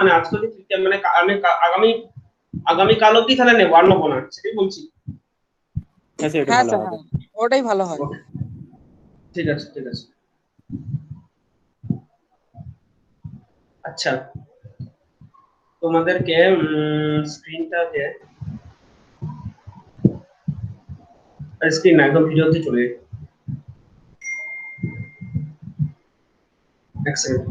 মানে আজকে মানে আমি আগামী কাল অব্দি তাহলে নেবো, আর নেবো না, সেটাই বলছি। হ্যাঁ স্যার, ওটাই ভালো হয়। ঠিক আছে, ঠিক আছে। আচ্ছা, তোমাদেরকে স্ক্রিনটাকে স্ক্রিন না, একদম ভিডিওতে চলে যাই। এক সেকেন্ড।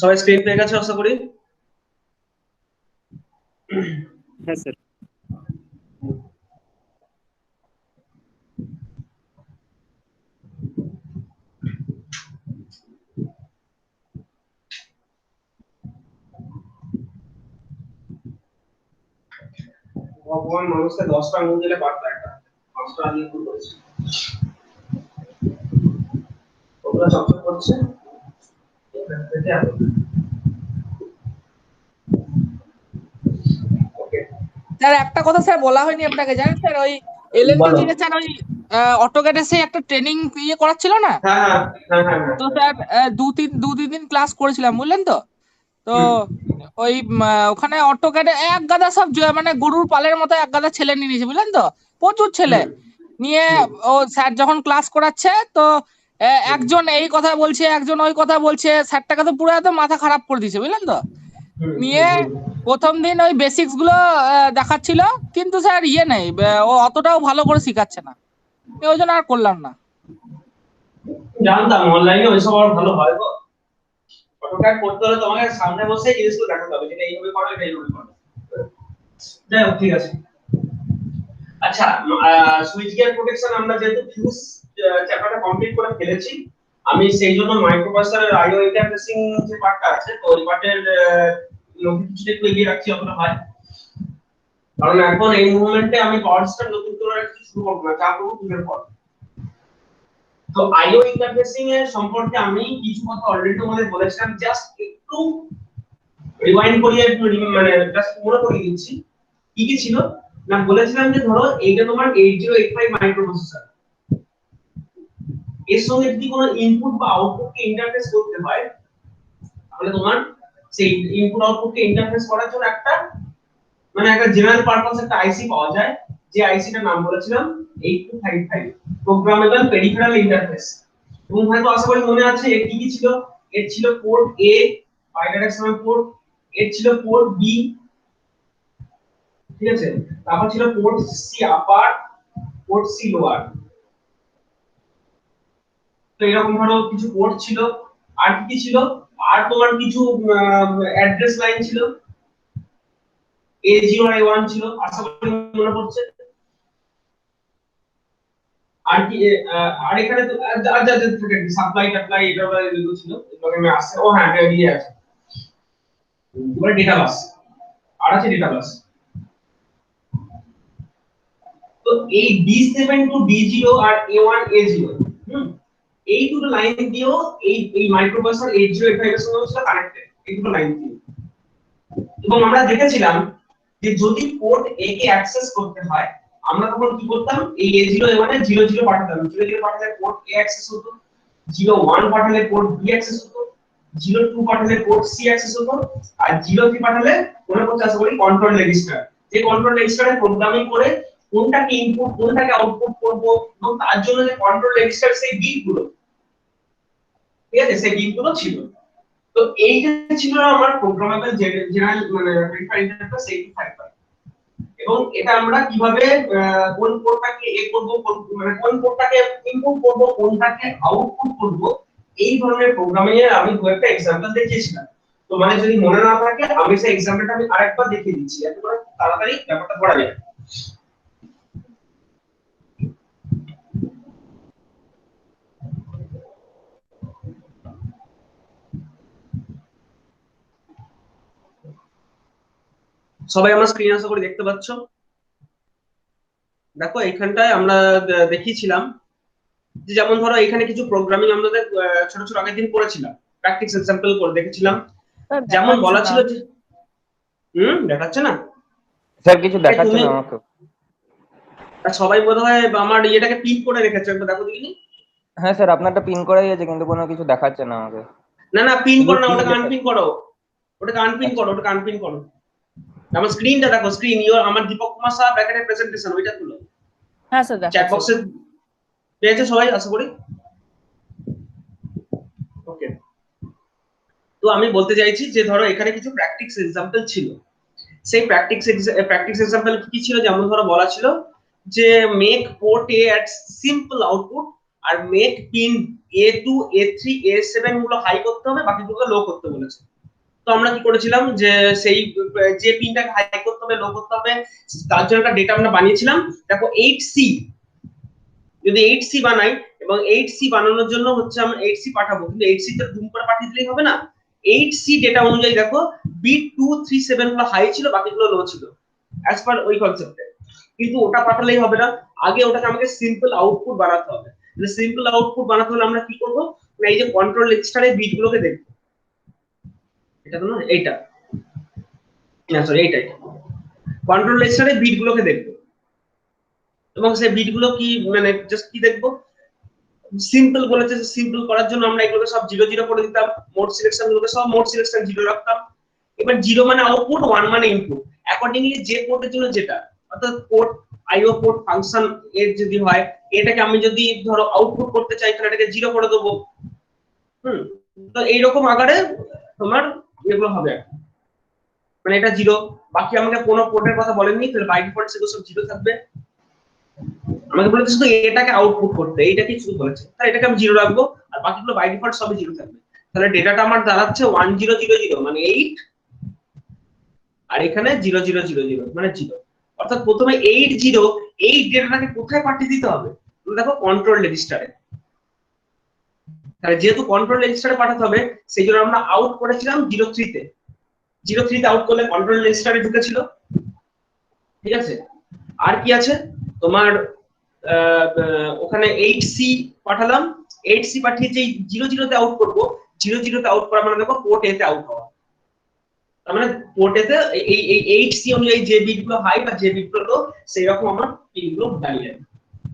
সবাই স্ক্রিন পেয়ে গেছে আশা করি। হ্যাঁ স্যার। ভগবান মানুষকে 10টা আঙুল দিলে পারত একটা, 5টা আঙুল ভুল করেছে। ওগুলো চকচক করছে। স্যার একটা কথা স্যার বলা হয়নি আপনাকে, জানেন স্যার ওই এলএনটি থেকে স্যার ওই অটোক্যাডে সে একটা ট্রেনিং করাচ্ছিল না? হ্যাঁ হ্যাঁ হ্যাঁ তো স্যার দু তিন দিন ক্লাস করেছিলাম, বুঝলেন তো। তো ওই ওখানে অটোক্যাডে এক গাদা সব মানে গরুর পালের মতো এক গাদা ছেলে নিয়ে নিয়েছে, বুঝলেন তো, প্রচুর ছেলে নিয়ে। ও স্যার যখন ক্লাস করাচ্ছে তো একজন এই কথা বলছে, একজন ওই কথা বলছে, স্যারটাকে তো পুরো একদম মাথা খারাপ করে দিয়েছে, বুঝলেন তো। নিয়ে প্রথম দিন ওই বেসিক্স গুলো দেখাচ্ছিল, কিন্তু স্যার নেই, ও অতটাও ভালো করে শিখাচ্ছে না, ওই জন্য আর করলাম না। জানতাম অনলাইনে ওইসব আর ভালো হয় গো। অটোক্যাড করতে হলে তোমাকে সামনে বসে জিনিসগুলো দেখাতে হবে, যেটা এইভাবে করো, এটা এইভাবে করো। যাই হোক, ঠিক আছে। আচ্ছা, সুইচ গিয়ার প্রোটেকশন আমরা যেহেতু ফিউজ চ্যাপ্টারটা কমপ্লিট করে ফেলেছি, আমি সেই জন্য মাইক্রোপ্রসেসরের আইও ইন্টারফেসিং যে পার্টটা আছে, তো ওই পার্টের কিছুটা একটু এগিয়ে রাখছি অতটা হয়, কারণ এখন এই মুভমেন্টে আমি পাওয়ার সিস্টেম নতুন করে কিছু শুরু করব না, যা করব দুটোর পর। তো আইও ইন্টারফেসিং এর সম্পর্কে আমি কিছু কথা অলরেডি তোমাদের বলেছিলাম, জাস্ট একটু রিওয়াইন্ড করিয়ে একটু মানে জাস্ট মনে করিয়ে দিচ্ছি। কি কি ছিল না, বলেছিলাম যে ধরো এইটা তোমার 8085 মাইক্রোপ্রসেসর, এর সঙ্গে যদি কোনো ইনপুট বা আউটপুটকে ইন্টারফেস করতে হয়, তাহলে তোমার সেই ইনপুট আউটপুটকে ইন্টারফেস করার জন্য একটা মানে একটা জেনারেল পারপাস একটা আইসি পাওয়া যায়, যে আইসিটার নাম বলেছিলাম 8255 প্রোগ্রামেবল পেরিফেরাল ইন্টারফেস। এবং হয়তো আশা করি মনে আছে এর কি কি ছিল। এর ছিল পোর্ট এ বাইডাইরেকশনাল পোর্ট, এর ছিল পোর্ট বি, ঠিক আছে, তারপর ছিল পোর্ট সি আপার, পোর্ট সি লোয়ার। তো এরকম ধরো কিছু পোর্ট ছিল। আর কি ছিল, আর তোমার কিছু অ্যাড্রেস লাইন ছিল, A0 A1 ছিল, আশা করি মনে পড়ছে। আর কি আর এখানে তো আর যা যা থাকে সাপ্লাই টাপ্লাই এটা এগুলো ছিল, এগুলো আমি আসছে। ও হ্যাঁ, এটা দিয়ে আছে পুরো ডেটা বাস, আর আছে ডেটা বাস। তো এই D7 টু D0 আর A1 A0, এই দুটো লাইন দিয়েও এই মাইক্রোপ্রসেসর 8085 এর সঙ্গে ছিল কানেক্টেড, এই দুটো লাইন দিয়ে। এবং আমরা দেখেছিলাম যে যদি পোর্ট A কে অ্যাক্সেস করতে হয়, আমরা তখন কি করতাম, এই A0 A1 এ 00 পাঠাতাম, 00 পাঠালে পোর্ট A অ্যাক্সেস হতো, 01 পাঠালে পোর্ট B অ্যাক্সেস হতো, 02 পাঠালে পোর্ট C অ্যাক্সেস হতো, আর 03 পাঠালে মনে করতে আশা করি কন্ট্রোল রেজিস্টার, যে কন্ট্রোল রেজিস্টারে প্রোগ্রামিং করে কোনটাকে ইনপুট কোনটাকে আউটপুট করব, এবং তার জন্য যে কন্ট্রোল রেজিস্টার সেই বিটগুলো, ঠিক আছে, সেই বিটগুলো ছিল। তো এই যে ছিল আমার প্রোগ্রামেবল জেনারেল মানে পেরিফেরাল ইন্টারফেস 8255। এবং এটা আমরা কিভাবে কোন পোর্টটাকে এ করব, মানে কোন পোর্টটাকে ইনপুট করব, কোনটাকে আউটপুট করব, এই ধরনের প্রোগ্রামিং এর আমি দু একটা एग्जांपल দেখিয়েছিলাম। তো মানে যদি মনে না থাকে আমি সেই एग्जांपलটা আমি আরেকবার দেখিয়ে দিচ্ছি, এত করে তাড়াতাড়ি ব্যাপারটা পড়া যায়। সবাই আমার স্ক্রিন আশা করি দেখতে পাচ্ছ। দেখো এইখানটায় আমরা দেখিয়েছিলাম যে যেমন ধরো এখানে কিছু প্রোগ্রামিং আমাদের ছোট ছোট আগের দিন করেছিলাম, প্র্যাকটিস এক্সাম্পল করে দেখেছিলাম। যেমন বলা ছিল যে দেখাচ্ছে না স্যার, কিছু দেখাচ্ছে না আমাকে। আর সবাই বোধহয় আমার ইয়েটাকে পিন করে রেখেছে, একবার দেখো দেখিনি। হ্যাঁ স্যার, আপনারটা পিন করাই আছে কিন্তু কোনো কিছু দেখাচ্ছে না আমাকে। না না পিন করো না, Delete ওটাকে লেখা- আনপিন করো, ওটাকে আনপিন করো, ওটাকে আনপিন করো। আমার স্ক্রিনটা দেখো, স্ক্রিন ইওর আমার দীপক কুমার সাহা ব্র্যাকেটের প্রেজেন্টেশন, ওইটা তুলো। হ্যাঁ স্যার চ্যাট দেখাচ্ছে। বক্সে পেয়েছে সবাই আশা করি। ওকে, তো আমি বলতে চাইছি যে ধরো এখানে কিছু প্র্যাকটিস এক্সাম্পল ছিল। সেই প্র্যাকটিস এক্সাম্পল কি ছিল, যেমন ধরো বলা ছিল যে make port A at simple output আর make pin A2 A3 A7 গুলো হাই করতে হবে, বাকিগুলো লো করতে বলেছে। তো আমরা কি করেছিলাম যে সেই যে পিনটাকে হাই করতে হবে লো করতে হবে তার জন্য একটা ডেটা আমরা বানিয়েছিলাম। দেখো 8C, যদি 8C বানাই এবং 8C বানানোর জন্য হচ্ছে আমরা 8C পাঠাবো, কিন্তু 8C তে জুম করে পাঠিয়ে দিলেই হবে না। 8C ডেটা অনুযায়ী দেখো বিট 237 গুলো হাই ছিল, বাকিগুলো লো ছিল, অ্যাজ পার ওই কনসেপ্টে। কিন্তু ওটা পাঠালেই হবে না, আগে ওটাকে আমাকে সিম্পল আউটপুট বানাতে হবে। সিম্পল আউটপুট বানাতে হলে আমরা কি করব, এই যে কন্ট্রোল রেজিস্টারে বিট গুলোকে দেখব, এটা তো না, এইটা না সরি এইটাই, কন্ট্রোল রেজিস্টারে বিট গুলোকে দেখব এবং সেই বিট গুলো কি মানে জাস্ট কি দেখবো, সিম্পল বলেছে, সিম্পল করার জন্য আমরা এগুলোকে সব 0 0 করে দিতাম, মোড সিলেকশন গুলোকে সব মোড সিলেকশন 0 রাখতাম। এবার 0 মানে আউটপুট, 1 মানে ইনপুট, অ্যাকর্ডিংলি যে পোর্টের জন্য যেটা, অর্থাৎ পোর্ট আইও পোর্ট ফাংশন এর যদি হয়, এটাকে আমি যদি ধরো আউটপুট করতে চাই তাহলে এটাকে 0 করে দেবো। তো এইরকম আকারে তোমার এগুলো হবে, মানে এটা 0, বাকি আমাকে কোনো পোর্টের কথা বলেননি, তাহলে বাই ডিফল্ট সেগুলো সব 0 থাকবে। আমাকে বলেছে শুধু এটাকে আউটপুট করতে, এইটাকে শুধু বলেছে, তাহলে এটাকে আমি 0 রাখবো আর বাকিগুলো বাই ডিফল্ট সবই 0 থাকবে। তাহলে ডেটাটা আমার দাঁড়াচ্ছে 1000 মানে 8, আর এখানে 0000 মানে 0। অর্থাৎ প্রথমে 80, এই ডেটাটাকে কোথায় পাঠিয়ে দিতে হবে, দেখো কন্ট্রোল রেজিস্টারে। তাহলে যেহেতু কন্ট্রোল রেজিস্টারে পাঠাতে হবে, সেই জন্য আমরা আউট করেছিলাম 03 তে। 03 তে আউট করলে কন্ট্রোল রেজিস্টারে ঢুকেছিল, ঠিক আছে। আর কি আছে তোমার, ওখানে 8C পাঠালাম, 8C পাঠিয়ে যে 00 তে আউট করব, 00 তে আউট করা মানে দেখো পোর্ট এ তে আউট হওয়া, তার মানে পোর্ট এ তে এই 8C অনুযায়ী যে বিট গুলো হাই বা যে বিট গুলো লো, সেই রকম আমরা পিন গুলো দাঁড়িয়ে।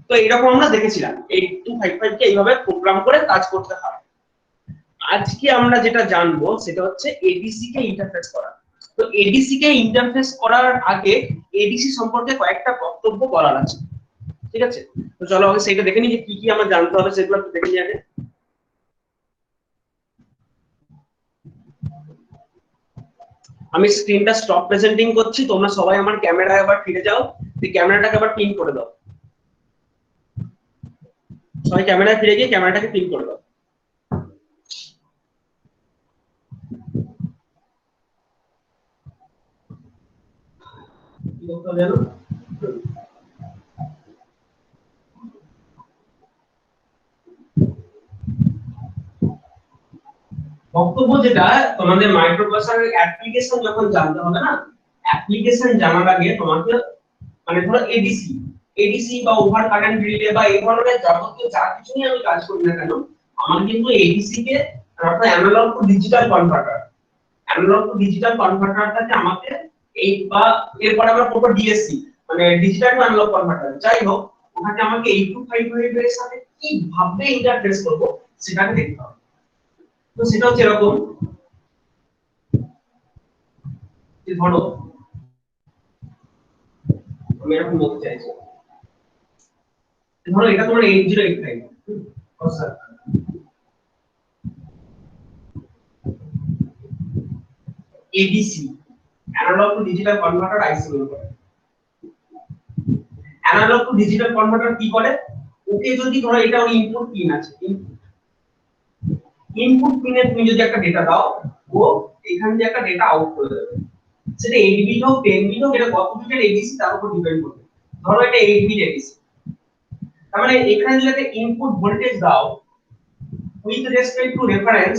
তো এইরকম আমরা দেখেছিলাম 8255 কে এইভাবে প্রোগ্রাম করে কাজ করতে হয়। আজকে আমরা যেটা জানবো সেটা হচ্ছে এডিসি কে ইন্টারফেস করা। তো এডিসি কে ইন্টারফেস করার আগে এডিসি সম্পর্কে কয়েকটা বক্তব্য বলার আছে, ঠিক আছে। তো চলো আগে সেটা দেখে নিই যে কি কি আমার জানতে হবে, সেগুলো একটু দেখে নিই আগে। আমি স্ক্রিনটা স্টপ প্রেজেন্টিং করছি, তোমরা সবাই আমার ক্যামেরায় আবার ফিরে যাও, এই ক্যামেরাটাকে আবার পিন করে দাও, সবাই ক্যামেরায় ফিরে গিয়ে ক্যামেরাটাকে পিন করে দাও। বক্তব্য যেটা, তোমাদের মাইক্রোপ্রসেসরের অ্যাপ্লিকেশন যখন জানতে হবে না, অ্যাপ্লিকেশন জানার আগে তোমাকে মানে ধরো এডিসি বা ওভার কারেন্ট রিলে বা এই ধরনের যাবতীয় যা কিছু নিয়ে আমি কাজ করি না কেন, আমার কিন্তু এডিসি কে অর্থাৎ analogue to digital converter, analogue to digital কনভার্টারটাকে আমাকে এই বা এরপর আমরা পড়বো ডিএসসি মানে ডিজিটাল টু অ্যানালগ কনভার্টার, যাই হোক ওখানে আমাকে 8255 এর সাথে কিভাবে ইন্টারফেস করব সেটাকে দেখতে হবে। তো সেটা হচ্ছে এরকম যে ধরো আমি এরকম বলতে চাইছি, ধরো এটা তোমার 8085, আচ্ছা ADC analogue to digital converter IC বলে। অ্যানালগ টু ডিজিটাল কনভার্টার কি করে, ওকে যদি ধরো এটা ওর ইনপুট পিন আছে, ইনপুট পিনে তুমি যদি একটা ডেটা দাও, ও এখান থেকে একটা ডেটা আউট করে দেবে, সেটা 8 বিট হোক 10 বিট হোক, এটা কত বিটের এডিসি তার উপর ডিপেন্ড করবে। ধরো এটা 8 বিট এডিসি, তার মানে এখানে যদি একটা ইনপুট ভোল্টেজ দাও with respect to reference,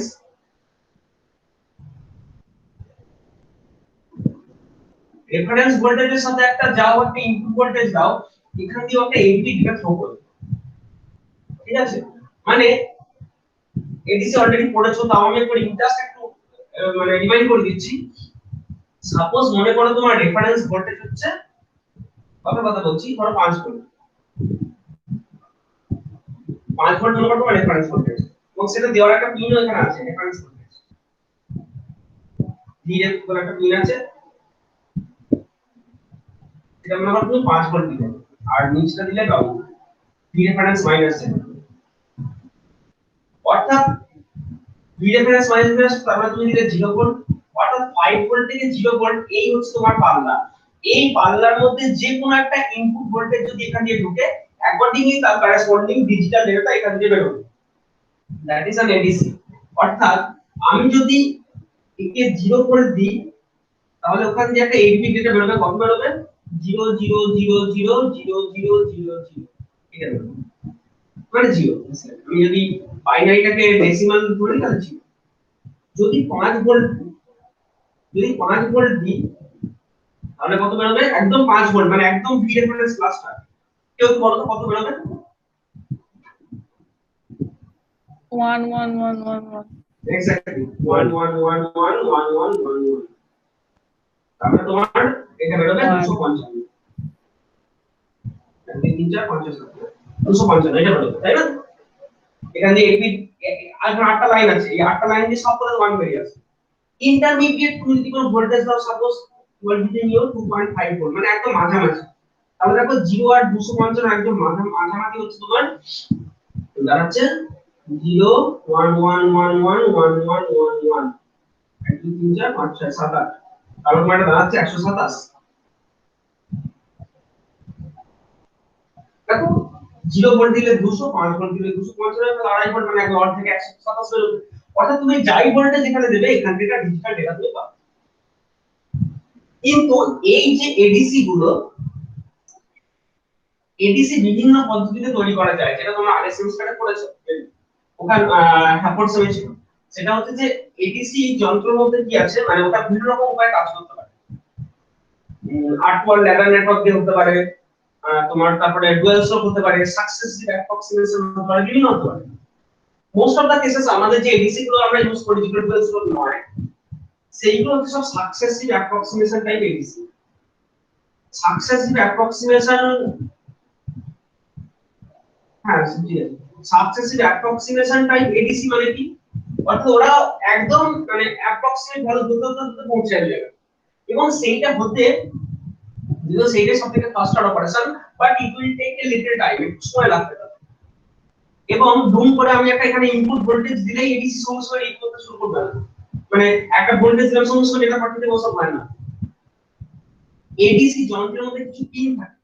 reference ভোল্টেজের সাথে একটা যাও একটা ইনপুট ভোল্টেজ দাও, এখান দিয়ে একটা 8 বিট ডেটা থ্রো করবে, ঠিক আছে। মানে এডিসি অলরেডি পড়েছো, তাও আমি একটু জাস্ট একটু মানে রিমাইন্ড করে দিচ্ছি। সাপোজ মনে করো তোমার রেফারেন্স ভোল্টেজ হচ্ছে, কত কথা বলছি, ধরো 5 ভোল্ট, 5 ভোল্ট মনে করো রেফারেন্স ভোল্টেজ এবং সেটা দেওয়ার একটা পিন এখানে আছে রেফারেন্স ভোল্টেজ ভিএফ বলে একটা পিন আছে এটা মনে করো তুমি 5 ভোল্ট দিলে আর নিচটা দিলে ডাউন ভি রেফারেন্স মাইনাস অর্থাৎ ভি রেফারেন্স মাইনাস তারপরে তুমি দিলে 0 ভোল্ট অর্থাৎ 5 ভোল্ট থেকে 0 ভোল্ট এই হচ্ছে তোমার পাল্লা এই পাল্লার মধ্যে যে কোনো একটা ইনপুট ভোল্টেজ যদি এখান দিয়ে ঢোকে অ্যাকর্ডিংলি তার করেসপন্ডিং ডিজিটাল ডেটা এখান দিয়ে বের হবে দ্যাট ইজ অ্যান এডিসি অর্থাৎ আমি যদি একে 0 করে দিই তাহলে ওখান দিয়ে একটা 8 বিট ডেটা বের হবে কত বের হবে 0000000 এটা বের হবে মানে 0 আমি যদি বাইনারিটাকে ডেসিমাল ধরি তাহলে 0 যদি 5 ভোল্ট দিই তাহলে কত বের হবে একদম 5 ভোল্ট মানে একদম ভি রেফারেন্স ক্লাসটা কেউ বলো তো কত বের হবে 111111 এক্স্যাক্টলি 11111111 তাহলে তোমার এটা বের হবে 255 3 4 5 255 এটা বের হবে তাই না এখানে এপি আর 8টা লাইন আছে এই 8টা লাইন দিয়ে সব করে 1 বেরিয়ে আসে ইন্টারমিডিয়েট তুমি যদি কোনো ভোল্টেজ দাও সাপোজ ভোল্টেজ নিও 2.5 ভোল্ট মানে একদম মাঝামাঝি তাহলে দেখো 0 আর 255 একদম মাঝামাঝি হচ্ছে তোমার দাঁড়াচ্ছে 0 1 1 1 1 1 1 1 1 1 2 3 4 5 6 7 8 তাহলে তোমার এটা দাঁড়াচ্ছে 127 দেখো 0 ভোল্ট দিলে 200 5 ভোল্ট দিলে 255 তাহলে আড়াই ভোল্ট মানে একদম অর্ধেক 127 হয়ে যাবে অর্থাৎ তুমি যাই ভোল্টেজ এখানে দেবে এখান থেকে ডিজিটাল ডেটা তুমি পাবে কিন্তু এই যে এডিসি বিভিন্ন পদ্ধতিতে তৈরি করা যায় যেটা তোমরা আগের সেমিস্টারে পড়েছো ওখানে হ্যাপোর্ড সেমিস্টার সেটা হচ্ছে যে এডিসি যন্ত্রের মধ্যে কি আছে মানে ওটা বিভিন্ন রকম উপায়ে কাজ করতে পারে 8 ওয়াট ল্যাডার নেটওয়ার্ক দিয়ে হতে পারে তোমার তারপরে ডুয়াল স্ট্রোক হতে পারে সাকসেসিভ অ্যাপ্রক্সিমেশন হতে পারে বিভিন্ন হতে পারে মোস্ট অফ দা কেসেস আমাদের যে এডিসি গুলো আমরা ইউজ করি যেগুলো ডুয়াল স্ট্রোক নয় সেইগুলো হচ্ছে সব successive approximation type ADC successive approximation হ্যাঁ সাকসেসিভ অ্যাপ্রক্সিমেশন টাইপ এডিসি মানে কি অর্থাৎ ওরা একদম মানে অ্যাপ্রক্সিমেট ভ্যালু দ্রুত পৌঁছে যাবে এবং সেইটা হতে যদিও সেইটা সবথেকে faster operation but it will take a little time একটু সময় লাগবে এবং ডুম করে আমি একটা এখানে ইনপুট ভোল্টেজ দিলেই এডিসি সমস্যা রিড করতে শুরু করবে না মানে একটা ভোল্টেজ দিলাম সমস্যা ডেটা পাঠাতে ওসব হয় না এডিসি যন্ত্রের মধ্যে কিছু পিন থাকে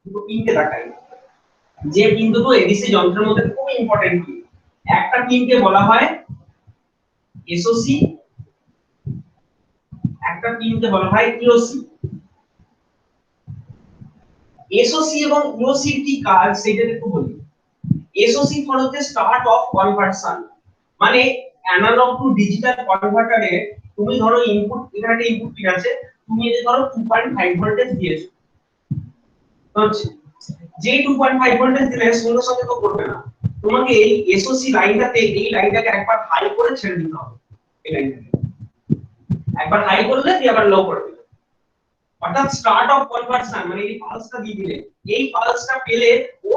দুটো পিনকে দেখাই যে পিন দুটো এডিসি যন্ত্রের মধ্যে খুব ইম্পর্টেন্ট পিন একটা পিনকে বলা হয় এসওসি একটা পিনকে বলা হয় ইওসি এসওসি এবং ইওসি কি কাজ সেটা একটু বলি এসওসি ফর হচ্ছে স্টার্ট অফ কনভার্সন মানে অ্যানালগ টু ডিজিটাল কনভার্টারে তুমি ধরো ইনপুট এখানে একটা ইনপুট পিন আছে তুমি এই ধরো 2.5 ভোল্টেজ দিয়েছো হচ্ছে যে 2.5 ভোল্টেজ দিলে সঙ্গে সঙ্গে তো করবে না তোমাকে এই এসওসি লাইনটাতে এই লাইনটাকে একবার হাই করে ছেড়ে দিতে হবে এই লাইনটাকে একবার হাই করলে দিয়ে আবার লো করে দিবে অর্থাৎ স্টার্ট অফ কনভার্সন মানে এই পালসটা দিয়ে দিলে এই পালসটা পেলে ও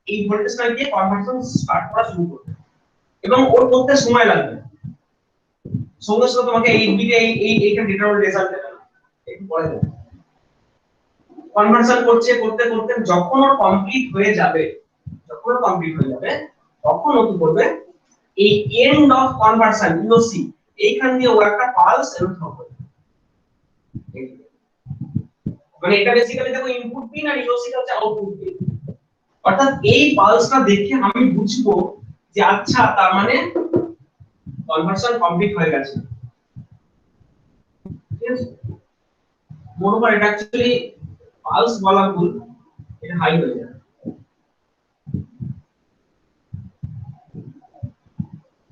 এই ভোল্টেজটা দিয়ে কনভার্সন স্টার্ট করা শুরু করবে এবং ওর করতে সময় লাগবে সঙ্গে সঙ্গে তোমাকে 8 বিটে এইটা ডেটার রেজাল্ট দেবে না একটু পরে দেবে কনভার্সন করতে করতে যখন ওর কমপ্লিট হয়ে যাবে তখন ও কি করবে এই এন্ড অফ কনভার্সন ইওসি এইখান দিয়ে ও একটা পালস এর থ্রো করবে মানে এটা বেসিক্যালি দেখো ইনপুট পিন আর ইওসিটা হচ্ছে আউটপুট পিন অর্থাৎ এই পালসটা দেখে আমি বুঝবো যে আচ্ছা তার মানে কনভার্সন কমপ্লিট হয়ে গেছে ঠিক আছে মোরওভার এটা অ্যাকচুয়ালি পালস বলা ভুল এটা হাই হয়ে যায়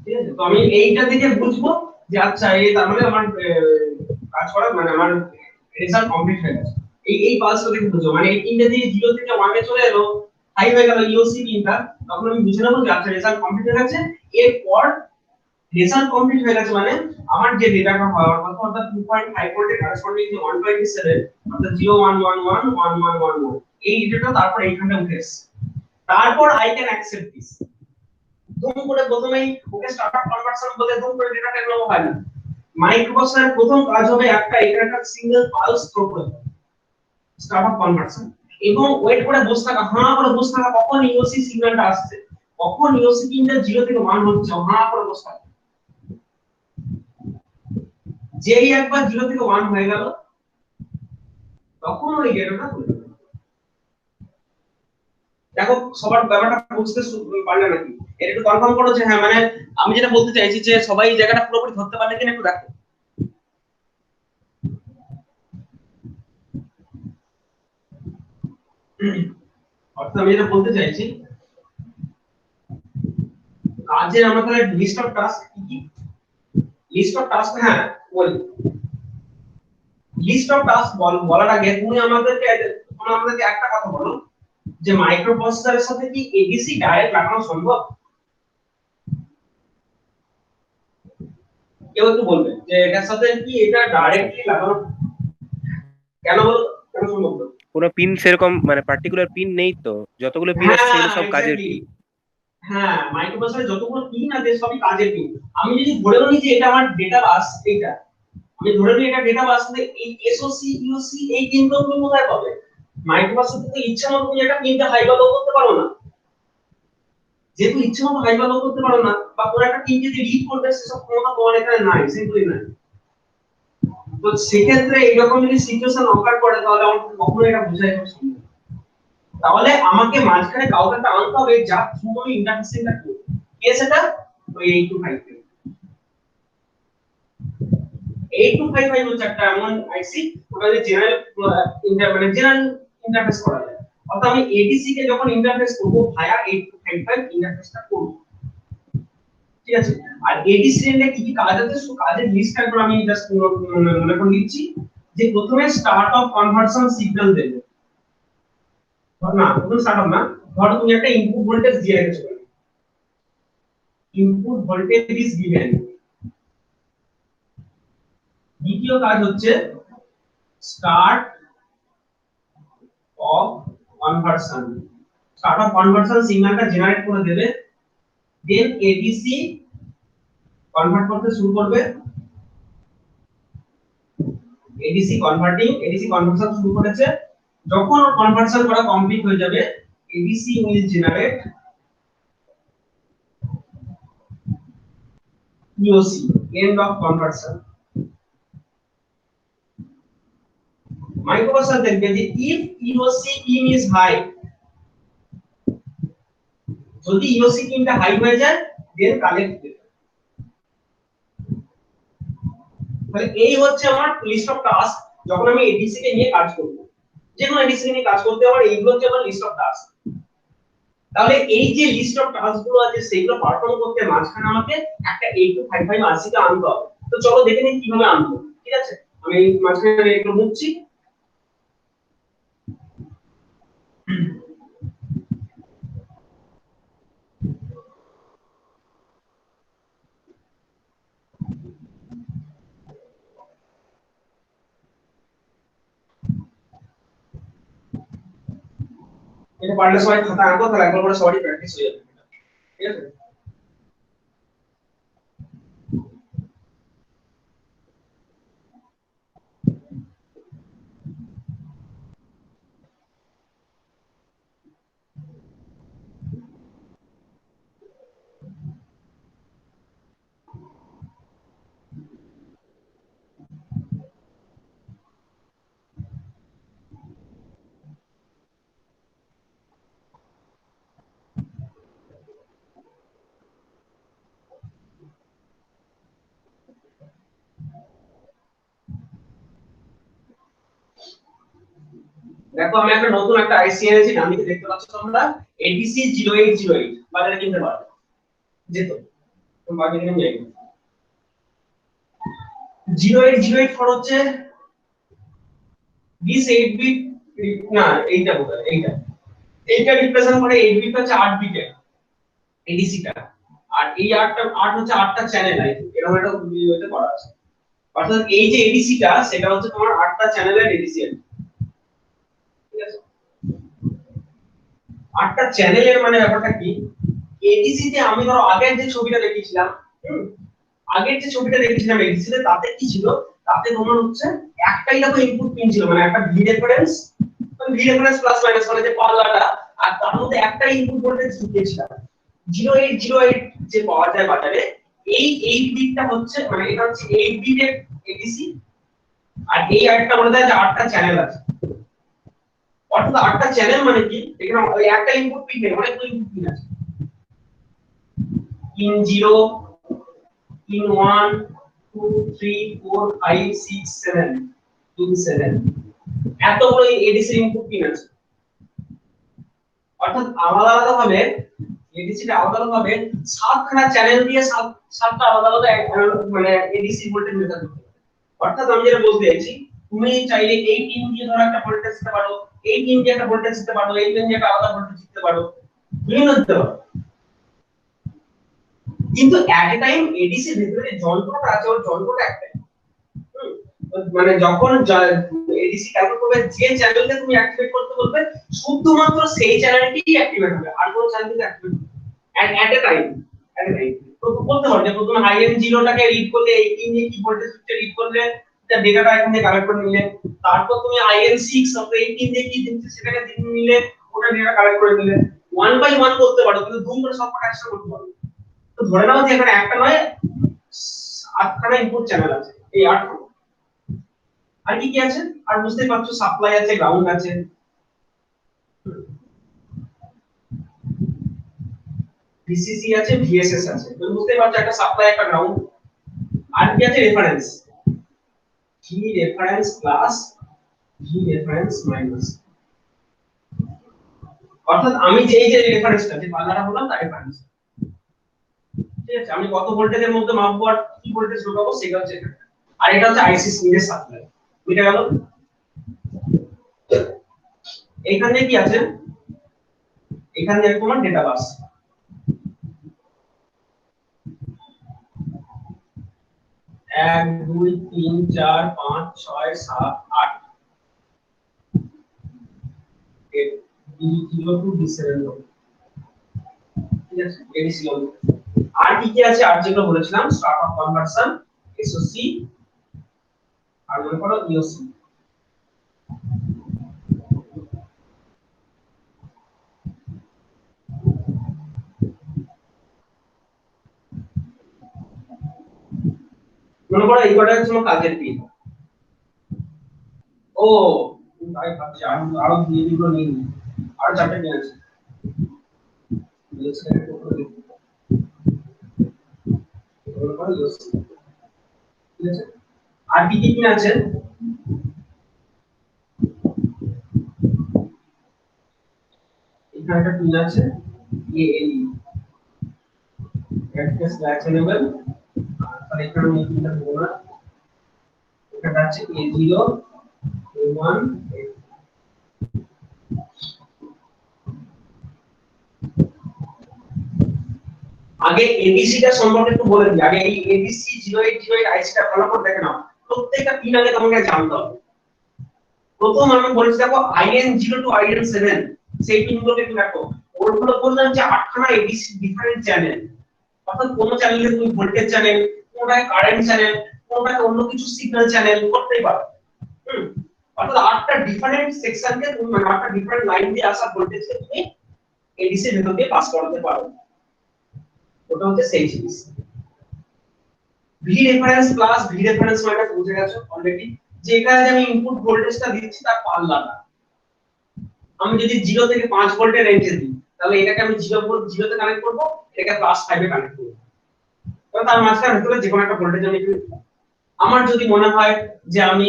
ঠিক আছে তো আমি এইটা দেখে বুঝবো যে আচ্ছা এই তার মানে আমার কাজ করা মানে আমার রেজাল্ট কমপ্লিট হয়ে গেছে এই পালসটা দেখে বুঝবো মানে এই তিনটা দিয়ে 0 থেকে 1 এ চলে এলো হাই হয়ে গেল ইওসি পিনটা তখন আমি বুঝে নেব যে আচ্ছা রেজাল্ট কমপ্লিট হয়ে গেছে এরপর রেজাল্ট কমপ্লিট হয়ে গেছে মানে আমার যে ডেটাটা হওয়ার কথা অর্থাৎ 2.5 ভোল্টের করেসপন্ডিং যে 127 অর্থাৎ 01111111 এই ডেটাটা তারপর এইখানে উঠে এসেছে তারপর আই ক্যান অ্যাকসেপ্ট দিস। ধুম করে প্রথমেই ওকে স্টার্টআপ কনভার্সন বলে ধুম করে ডেটা টেক নেওয়া হয় না। মাইক্রোপ্রসেসরের প্রথম কাজ হবে এটা একটা সিঙ্গেল পালস থ্রো করে স্টার্টআপ কনভার্সন, এবং ওয়েট করে বসে থাকা, হাঁ করে বসে থাকা কখন ইওসি সিগন্যালটা আসছে, কখন ইওসি পিনটা 0 থেকে 1 হচ্ছে, হাঁ করে বসে থাকা। যেই একবার 0 থেকে 1 হয়ে গেল তখন ওই ডেটাটা তুলবে। দেখো সবার ব্যাপারটা বুঝতে পারলে নাকি? এটা একটু কনফার্ম করো যে হ্যাঁ, মানে আমি যেটা বলতে চাইছি যে সবাই এই জায়গাটা পুরোপুরি ধরতে পারলে কিনা একটু দেখো। অর্থাৎ আমি যেটা বলতে চাইছি, কাজের আমরা তাহলে লিস্ট অফ টাস্ক কি? লিস্ট অফ টাস্ক, হ্যাঁ বলি। লিস্ট অফ টাস্ক বলার আগে তোমরা আমাদেরকে একটা কথা বলো যে মাইক্রোপ্রসেসরের সাথে কি এডিসি ডাইরেক্ট লাগানো সম্ভব? কেউ একটু বলবে যে এটার সাথে কি এটা ডাইরেক্টলি লাগানো কেন বলো, কেন সম্ভব না? কোনো পিন সেরকম মানে পার্টিকুলার পিন নেই তো, যতগুলো পিন আছে সেগুলো সব কাজের পিন। হ্যাঁ, মাইক্রোপ্রসেসরে যতগুলো পিন আছে সবই কাজের পিন। আমি যদি ধরে নিই যে এটা আমার ডেটা বাস, এটা আমি ধরে নিই এটা ডেটা বাস, তাহলে এই এসওসি ইউসি এই পিনগুলো তুমি কোথায় পাবে? মাইক্রোপ্রসেসরে তো ইচ্ছা মতো তুমি একটা পিনটা হাই বা লো করতে পারো না। যেহেতু ইচ্ছা মতো হাই বা লো করতে পারো না, বা কোনো একটা পিন যদি রিড করবে সেসব ক্ষমতা তোমার এখানে নাই, সিম্পলি নাই। তো সেক্ষেত্রে এরকম যদি সিচুয়েশন অকার করে তাহলে আমাকে কখনো এটা বোঝাই সম্ভব না। তাহলে আমাকে মাঝখানে কাউকে একটা আনতে হবে যা থ্রু আমি ইন্টারফেসিংটা করব। কে সেটা? ওই 8255 8255 হচ্ছে একটা এমন আইসি ওটা দিয়ে জেনারেল জেনারেল ইন্টারফেস করা যায়। অর্থাৎ আমি এডিসি কে যখন ইন্টারফেস করব ভায়া 8255 ইন্টারফেসটা করব। ঠিক আছে? আর এডিসি এর কি কি কাজ আছে সব কাজের লিস্ট একবার আমি জাস্ট মনে করে নিচ্ছি যে প্রথমে স্টার্ট অফ কনভার্সন সিগন্যাল দেবে। না, প্রথমে স্টার্ট অফ না, ধরো তুমি একটা ইনপুট ভোল্টেজ দিয়ে রেখেছো, ইনপুট ভোল্টেজ ইজ গিভেন। দ্বিতীয় কাজ হচ্ছে start of conversion. Start of conversion সিগন্যালটা জেনারেট করে দেবে, দেন এডিসি কনভার্ট করতে শুরু করবে। এডিসি কনভার্সন শুরু করেছে, যখন কনভার্সন করা কমপ্লিট হয়ে যাবে ADC will generate EOC, end of conversion. Microprocessor দেখবে যে if EOC in is high, যদি ইওসি ইনটা হাই হয়ে যায় দেন কালেক্ট দেবে। তাহলে এই হচ্ছে আমার লিস্ট অফ টাস্ক যখন আমি এডিসি কে নিয়ে কাজ করব। যে কোনো এডিসি নিয়ে কাজ করতে আমার এইগুলো হচ্ছে আমার লিস্ট অফ টাস্ক। তাহলে এই যে লিস্ট অফ টাস্ক গুলো আছে সেগুলো পারফর্ম করতে মাঝখানে আমাকে একটা 8255 আরসি কে আনতে হবে। তো চলো দেখে নিই কিভাবে আনবো। ঠিক আছে, আমি মাঝখানে একটু মুছছি। এটা পারলে সবাই খাতা আঁকো, তাহলে একবার করে সবারই প্র্যাকটিস হয়ে যাবে। ঠিক আছে? দেখো আমি একটা নতুন একটা আইসি এনেছি, ডানদিকে দেখতে পাচ্ছ তোমরা, এডিসি 0808 বাজারে কিনতে পারো যেত, তুমি বাজারে কিনে নিয়ে 0808 ফর হচ্ছে দিস 8 বিট, না এইটা বোধহয় এইটা রিপ্রেজেন্ট করে 8 বিট হচ্ছে 8 বিটের এডিসিটা, আর এই 8 হচ্ছে 8টা চ্যানেল আইসি, এরকম একটা ভিডিওতে করা আছে। অর্থাৎ এই যে এডিসিটা সেটা হচ্ছে তোমার 8টা চ্যানেলের এডিসি। ঠিক আছে? আটটা চ্যানেলের মানে ব্যাপারটা কি, এডিসি তে আমি ধরো আগের যে ছবিটা দেখিয়েছিলাম, আগের যে ছবিটা দেখেছিলাম এডিসি তে, তাতে কি ছিল, তাতে তোমার হচ্ছে একটাই দেখো ইনপুট পিন ছিল, মানে একটা ভি রেফারেন্স প্লাস মাইনাস মানে যে পাল্লাটা, আর তার মধ্যে একটাই ইনপুট ভোল্টেজ ঢুকিয়েছিলাম 0808 যে পাওয়া যায় বাজারে। এই 8 বিটটা হচ্ছে মানে এটা হচ্ছে 8 বিটের এডিসি, আর এই আরেকটা বলা যায় যে 8টা চ্যানেল আছে। অর্থাৎ 8টা চ্যানেল মানে কি, এখানে ওই একটা ইনপুট পিন নেই, অনেকগুলো ইনপুট পিন আছে, পিন 0, পিন 1, 2, 3, 4, 5, 6, 7, পিন 7, এতগুলো এডিসি ইনপুট পিন আছে। অর্থাৎ আলাদা আলাদা ভাবে এডিসিটা আলাদা আলাদা ভাবে 7খানা চ্যানেল দিয়ে 7টা আলাদা আলাদা মানে এডিসি ভোল্টেজ মেজার করতে পারে। অর্থাৎ আমি যেটা বলতে চাইছি, তুমি চাইলে এই পিন দিয়ে ধরো একটা ভোল্টেজ দিতে পারো, এই পিন দিয়ে একটা ভোল্টেজ দিতে পারো, এই পিন দিয়ে একটা আলাদা ভোল্টেজ দিতে পারো, বিভিন্ন দিতে পারো। কিন্তু এট এ টাইম এডিসি ভিতরে যন্ত্রটা আছে, ওর যন্ত্রটা একটাই। মানে যখন এডিসি ক্যালকুলেট করবে যে চ্যানেলকে তুমি অ্যাক্টিভেট করতে বলবে, শুধুমাত্র সেই চ্যানেলটিই অ্যাক্টিভেট হবে, আর কোনো চ্যানেলটি অ্যাক্টিভেট হবে এট এ টাইম। তো বলতে পারো যে প্রথমে আইএন 0টাকে রিড করলে, এই পিন দিয়ে কি ভোল্টেজ হচ্ছে রিড করলে, যা ডেটাটা এখান থেকে কালেক্ট করে নিলে, তারপর তুমি আইএন 6 অথবা এই পিন দিয়ে কি দিচ্ছে সেটাকে দিয়ে নিলে, ওটা ডেটা কালেক্ট করে নিলে, ওয়ান বাই ওয়ান করতে পারো, কিন্তু দুম করে সবকটা একসাথে করতে পারো। তো ধরে নাও যে এখানে একটা নয় 8খানা ইনপুট চ্যানেল আছে, এই 8খানা। আর কি কি আছে, আর বুঝতেই পারছো, সাপ্লাই আছে, গ্রাউন্ড আছে, ভিসিসি আছে, ভিএসএস আছে, তুমি বুঝতেই পারছো একটা সাপ্লাই একটা গ্রাউন্ড। আর কি আছে, reference, V reference plus V reference minus. অর্থাৎ আমি যে এই যে রেফারেন্সটা যে পাল্লাটা বললাম তার রেফারেন্স, ঠিক আছে, আমি কত ভোল্টেজের মধ্যে মাপবো আর কি ভোল্টেজ ঢোকাবো সেটা হচ্ছে এটা। আর এটা হচ্ছে আইসি সিরিজ সাপ্লাই। বুঝা গেল? এখানে কি আছে, এখানে তোমার ডেটা বাস, এক দুই তিন চার পাঁচ ছয় সাত আট, D0 to D7, ঠিক আছে, এডিসি। আর কি কি আছে, আর যেগুলো বলেছিলাম, স্টার্ট অফ কনভার্সন, এসওসি, আর মনে করো ইওসি। মনে করো এই কটা হচ্ছে কাজের পিন। ও তাই ভাবছি আরো দিয়ে দিগুলো নিয়ে নিই, আরো 4টা পিন আছে। আর কি কি পিন আছে, এখানে একটা পিন আছে ALE, অ্যাড্রেস ল্যাচেনেবল, আর এখানে আমি পিনটা দেবো না, এটা আছে A0 A1 আগে এডিসিটা সম্পর্কে একটু বলে দিই। আগে এই এডিসি 0808 আইসিটা ভালো করে দেখে নাও, প্রত্যেকটা পিন আগে তোমাকে জানতে হবে। প্রথম আমি বলেছি দেখো IN0 টু IN7, সেই পিনগুলোকে তুমি দেখো, ওগুলো বললাম যে 8খানা এডিসি ডিফারেন্ট চ্যানেল। অর্থাৎ কোন চ্যানেলে তুমি ভোল্টেজ চ্যানেল, কোনটায় কারেন্ট চ্যানেল, কোনটায় অন্য কিছু সিগন্যাল চ্যানেল করতেই পারো। অর্থাৎ 8টা ডিফারেন্ট সেকশনকে তুমি, মানে 8টা ডিফারেন্ট লাইন দিয়ে আসা ভোল্টেজকে তুমি এডিসি এর ভেতর দিয়ে পাস করাতে পারো। ওটা হচ্ছে সেই জিনিস। V reference plus V reference minus বুঝে গেছো অলরেডি, যে এখানে আমি ইনপুট ভোল্টেজটা দিচ্ছি তার পাল্লাটা। আমি যদি 0 থেকে 5 ভোল্টের রেঞ্জে দিই, তাহলে এটাকে আমি 0 ভোল্ট 0 তে কানেক্ট করব, এটাকে +5 এ কানেক্ট করব। তো তার মাঝখানে ভিতরে যে কোনো একটা ভোল্টেজ আমি দিই। আমার যদি মনে হয় যে আমি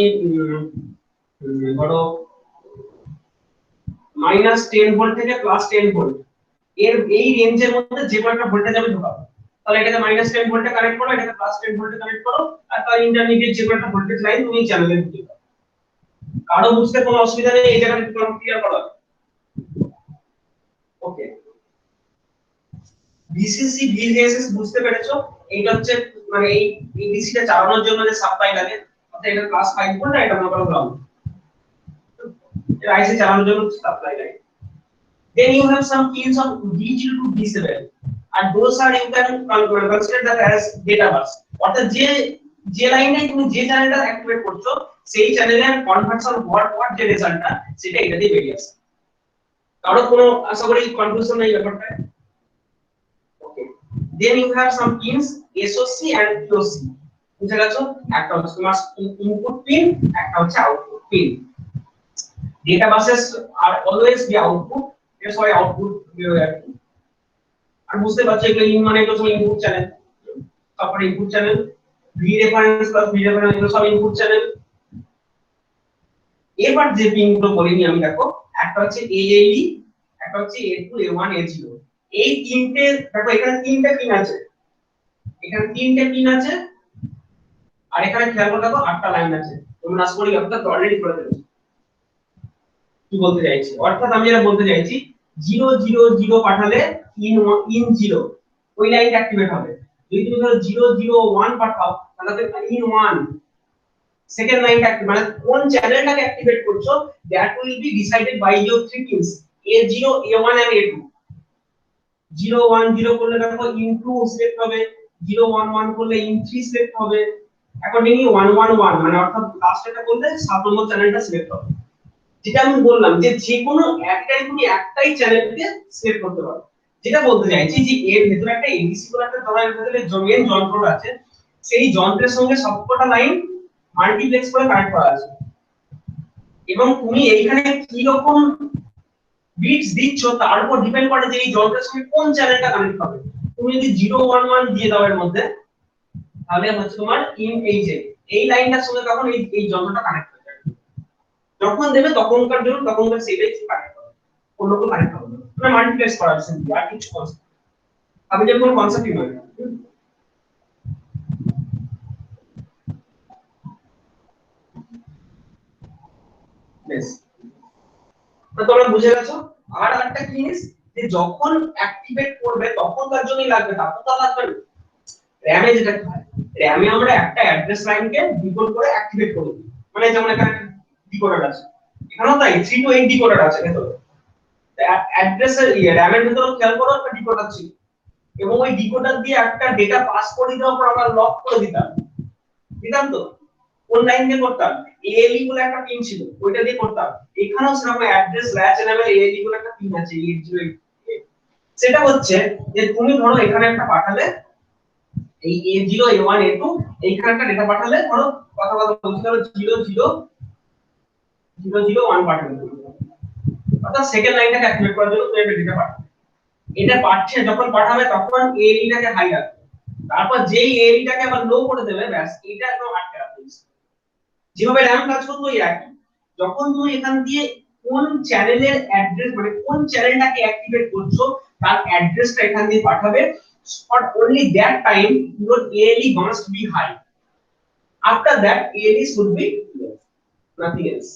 বড় -10 ভোল্ট থেকে +10 ভোল্ট এর এই রেঞ্জের মধ্যে যে কোনো একটা ভোল্টেজ আমি ঢোকাবো, তাহলে এটাকে -10 ভোল্টে কানেক্ট করো, এটাকে +10 ভোল্টে কানেক্ট করো, আর তার ইন্টারমিডিয়েট যে কোনো একটা ভোল্টেজ লাইন তুমি চ্যানেলে দিতে পারো। কারো বুঝতে কোনো অসুবিধা নেই, এই জায়গাটা একটু ক্লিয়ার করো। ওকে, ভিসিসি ভিএসএস বুঝতে পেরেছো? এইটা হচ্ছে মানে এই ডিসিটা চালানোর জন্য যে সাপ্লাই লাগে, অর্থাৎ এটা +5 ভোল্ট আর এটা মনে করো গ্রাউন্ড। এর আইসি চালানোর জন্য সাপ্লাই লাগে। Then you have some pins of D0 to D7, and those are you can consider that as data bus. অর্থাৎ যে লাইনে তুমি যে চ্যানেলটা অ্যাক্টিভেট করছো সেই চ্যানেলের কনভার্সন হোয়াট যে রেজাল্টটা সেটা এটা দিয়ে বেরিয়ে আসে। কারো কোনো আশা করি কনফিউশন নেই ব্যাপারটা। ওকে, then you have some pins SOC and POC, বুঝা গেছো? একটা হচ্ছে তোমার ইনপুট পিন, একটা হচ্ছে output pin. Data buses are always the output, that's why output আর বুঝতে পারছো এগুলো ইন মানে তো সব ইনপুট চ্যানেল, তারপরে input channel V reference plus V reference এগুলো সব ইনপুট চ্যানেল। এবার যে পিনগুলো বলিনি আমি দেখো, একটা হচ্ছে ALE, একটা হচ্ছে A2 A1 A0। এই তিনটে দেখো এখানে তিনটে পিন আছে, এখানে তিনটে পিন আছে, আর এখানে খেয়াল করে দেখো 8টা লাইন আছে। তোমরা আশা করি ব্যাপারটা অলরেডি করে ফেলেছো। কি বলতে চাইছি, অর্থাৎ আমি যেটা বলতে চাইছি 0 0 0 পাঠালে ইন 0 ওই লাইনটা অ্যাক্টিভেট হবে। যদি তুমি ধরো 0 0 1 পাঠাও তাহলে ইন 1 সেকেন্ড লাইনটা মানে কোন চ্যানেলটাকে অ্যাক্টিভেট করছো that will be decided by your three pins A0 A1 and A2। 0 1 0 করলে দেখো ইন 2 সিলেক্ট হবে, 0 1 1 করলে ইন 3 সিলেক্ট হবে, অ্যাকর্ডিংলি 1 1 1 মানে অর্থাৎ লাস্টটা করলে 7 নম্বর চ্যানেলটা সিলেক্ট হবে। যেটা আমি বললাম যে যে কোনো একটাই তুমি একটাই চ্যানেলকে সিলেক্ট করতে পারো। যেটা বলতে চাইছি যে এর ভিতরে একটা এডিসি বলে একটা ধরনের ভিতরে মেইন যন্ত্রটা আছে, সেই যন্ত্রের সঙ্গে সবকটা লাইন মাল্টিপ্লেক্স করে কানেক্ট করা আছে, এবং তুমি এইখানে কি রকম বিটস দিচ্ছ তার উপর ডিপেন্ড করে যে এই যন্ত্রের সঙ্গে কোন চ্যানেলটা কানেক্ট হবে। তুমি যদি 0 1 1 দিয়ে দাও এর মধ্যে, তাহলে হচ্ছে তোমার ইন এই লাইনটার সঙ্গে তখন এই যন্ত্রটা কানেক্ট হবে, যখন দেবে তখনকার জন্য তখনকার সেটাই কানেক্ট হবে, অন্য কোনো কানেক্ট হবে না, মানে মাল্টিপ্লেক্স করা আছে আর কিছু কনসেপ্ট আমি যে কোনো কনসেপ্টই নয়। বেশ, তো তোমরা বুঝে গেছো। আর একটা জিনিস যে যখন অ্যাক্টিভেট করবে তখন তার জন্যই লাগবে, তারপর তো লাগবে না। র‍্যামে যেটা হয়, র‍্যামে আমরা একটা অ্যাড্রেস লাইনকে ডিকোড করে অ্যাক্টিভেট করি, মানে যেমন এখানে ডিকোডার আছে, এখানেও তাই 3 to 8 ডিকোডার আছে ভেতরে। অ্যাড্রেসের র‍্যামের ভিতরে খেয়াল করো একটা ডিকোডার ছিল, এবং ওই ডিকোডার দিয়ে একটা ডেটা পাস করে দেওয়ার পর আমরা লক করে দিতাম তো কোন লাইন দিয়ে করতাম, ALE বলে একটা পিন ছিল ওইটা দিয়ে করতাম। এখানেও সেরকম অ্যাড্রেস ল্যাচ এনাবেল ALE বলে একটা পিন আছে 808। সেটা হচ্ছে যে তুমি ধরো এখানে একটা পাঠালে এই A0 A1 A2 এইখানে একটা ডেটা পাঠালে, ধরো কথা বলছি ধরো 0 0 0 0 1 পাঠালে, অর্থাৎ সেকেন্ড লাইনটাকে অ্যাক্টিভেট করার জন্য তুমি একটা ডেটা পাঠাবে। এটা পাঠছে যখন পাঠাবে তখন ALE টাকে হাই রাখবে, তারপর যেই ALE টাকে আবার লো করে দেবে, ব্যাস এটা একদম আটকে রাখবে। যেভাবে র‍্যাম কাজ করতো ওই একই। যখন তুমি এখান দিয়ে কোন চ্যানেলের অ্যাড্রেস মানে কোন চ্যানেলটাকে অ্যাক্টিভেট করছো তার অ্যাড্রেসটা এখান দিয়ে পাঠাবে, for only that time your ALE must be high, after that ALE should be low, nothing else।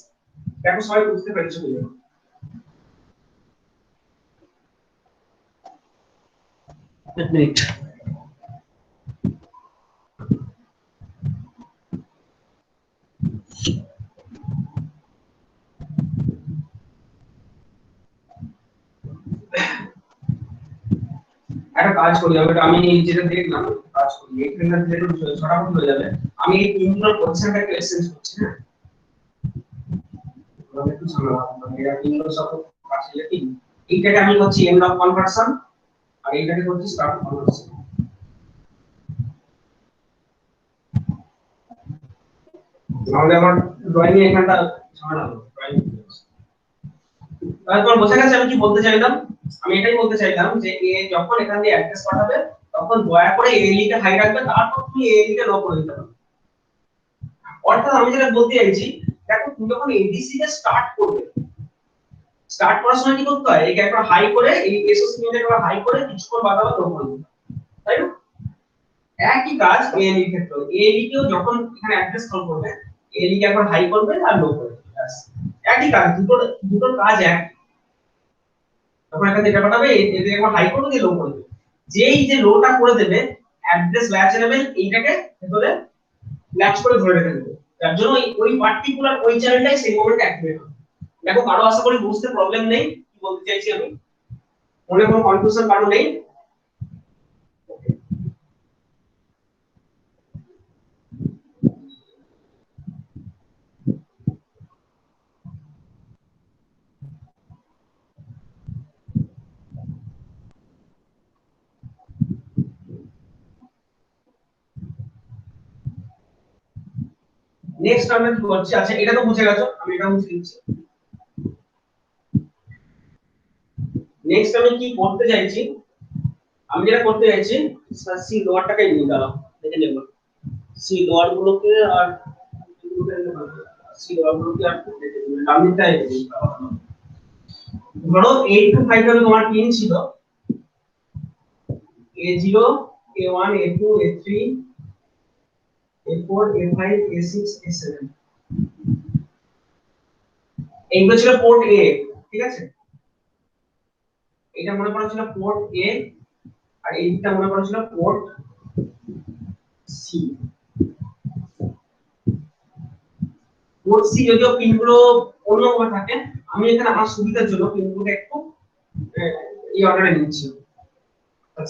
দেখো সবাই বুঝতে পেরেছো বলে এক মিনিট। একটা কাজ করি, আমি যেটা দেখলাম কাজ করি এখানে যেটা ছটাফট হয়ে যাবে। আমি এই তিনটা পজিশনটাকে এক্সচেঞ্জ করছি, হ্যাঁ আমি একটু সামলাবো, মানে এই তিনটা সব কাছে লিখি। এইটাকে আমি করছি এন্ড অফ কনভার্সন, আর এইটাকে করছি স্টার্ট কনভার্সন। তাহলে আমার ড্রয়িং এ এখানটা ঝামেলা হবে, ড্রয়িং তারপর বোঝা গেছে আমি কি বলতে চাইলাম। আমি এটাই বলতে চাইলাম যে এ যখন এখান দিয়ে অ্যাড্রেস পাঠাবে তখন দয়া করে ALE কে হাই রাখবে, তারপর তুমি ALE কে লো করে দিতে পারো। অর্থাৎ আমি যেটা বলতে চাইছি, দেখো তুমি যখন ADC কে স্টার্ট করবে, স্টার্ট করার সময় কি করতে হয়, একে একবার হাই করে এই SOC কে একবার হাই করে কিছুক্ষণ বাদ আবার লো করে দিতে, তাই না? একই কাজ ALE এর ক্ষেত্রে, ALE কেও যখন এখানে অ্যাড্রেস কল করবে ALE কে একবার হাই করবে আর লো করবে, ব্যাস একই কাজ, দুটো কাজ এক। তখন এখান থেকে পাঠাবে এটাকে একবার হাই করবে দিয়ে লো করে দেবে, যেই যে লোটা করে দেবে অ্যাড্রেস ল্যাচ এনাবেল এইটাকে ভেতরে ল্যাচ করে ধরে রেখে দেবে, তার জন্য ওই পার্টিকুলার ওই চ্যানেলটাই সেই মোমেন্টে অ্যাক্টিভেট হবে। দেখো কারো আশা করি বুঝতে প্রবলেম নেই কি বলতে চাইছি আমি। মনে কোনো কনফিউশন কারণ নেই? নেক্সট আমরা কি করছি, আচ্ছা এটা তো বুঝে গেছো, আমি এটা মুছে দিচ্ছি। নেক্সট আমি কি করতে চাইছি, আমি যেটা করতে চাইছি সি লোয়ারটাকে নিয়ে দাও, দেখে নেব সি লোয়ার গুলোকে আর সি লোয়ার গুলোকে আর ডামিটাই ধরো 8 to 5 এর তোমার পিন ছিল A0 A1 A2 A3 A4 A5 A6 A7, এইগুলো ছিল পোর্ট এ, ঠিক আছে? এটা মনে করা ছিল পোর্ট এ আর এইটা মনে করা ছিল পোর্ট সি। পোর্ট সি যদিও পিনগুলো অন্যভাবে থাকে, আমি এখানে আমার সুবিধার জন্য পিনগুলো একটু এই অর্ডারে নিচ্ছি।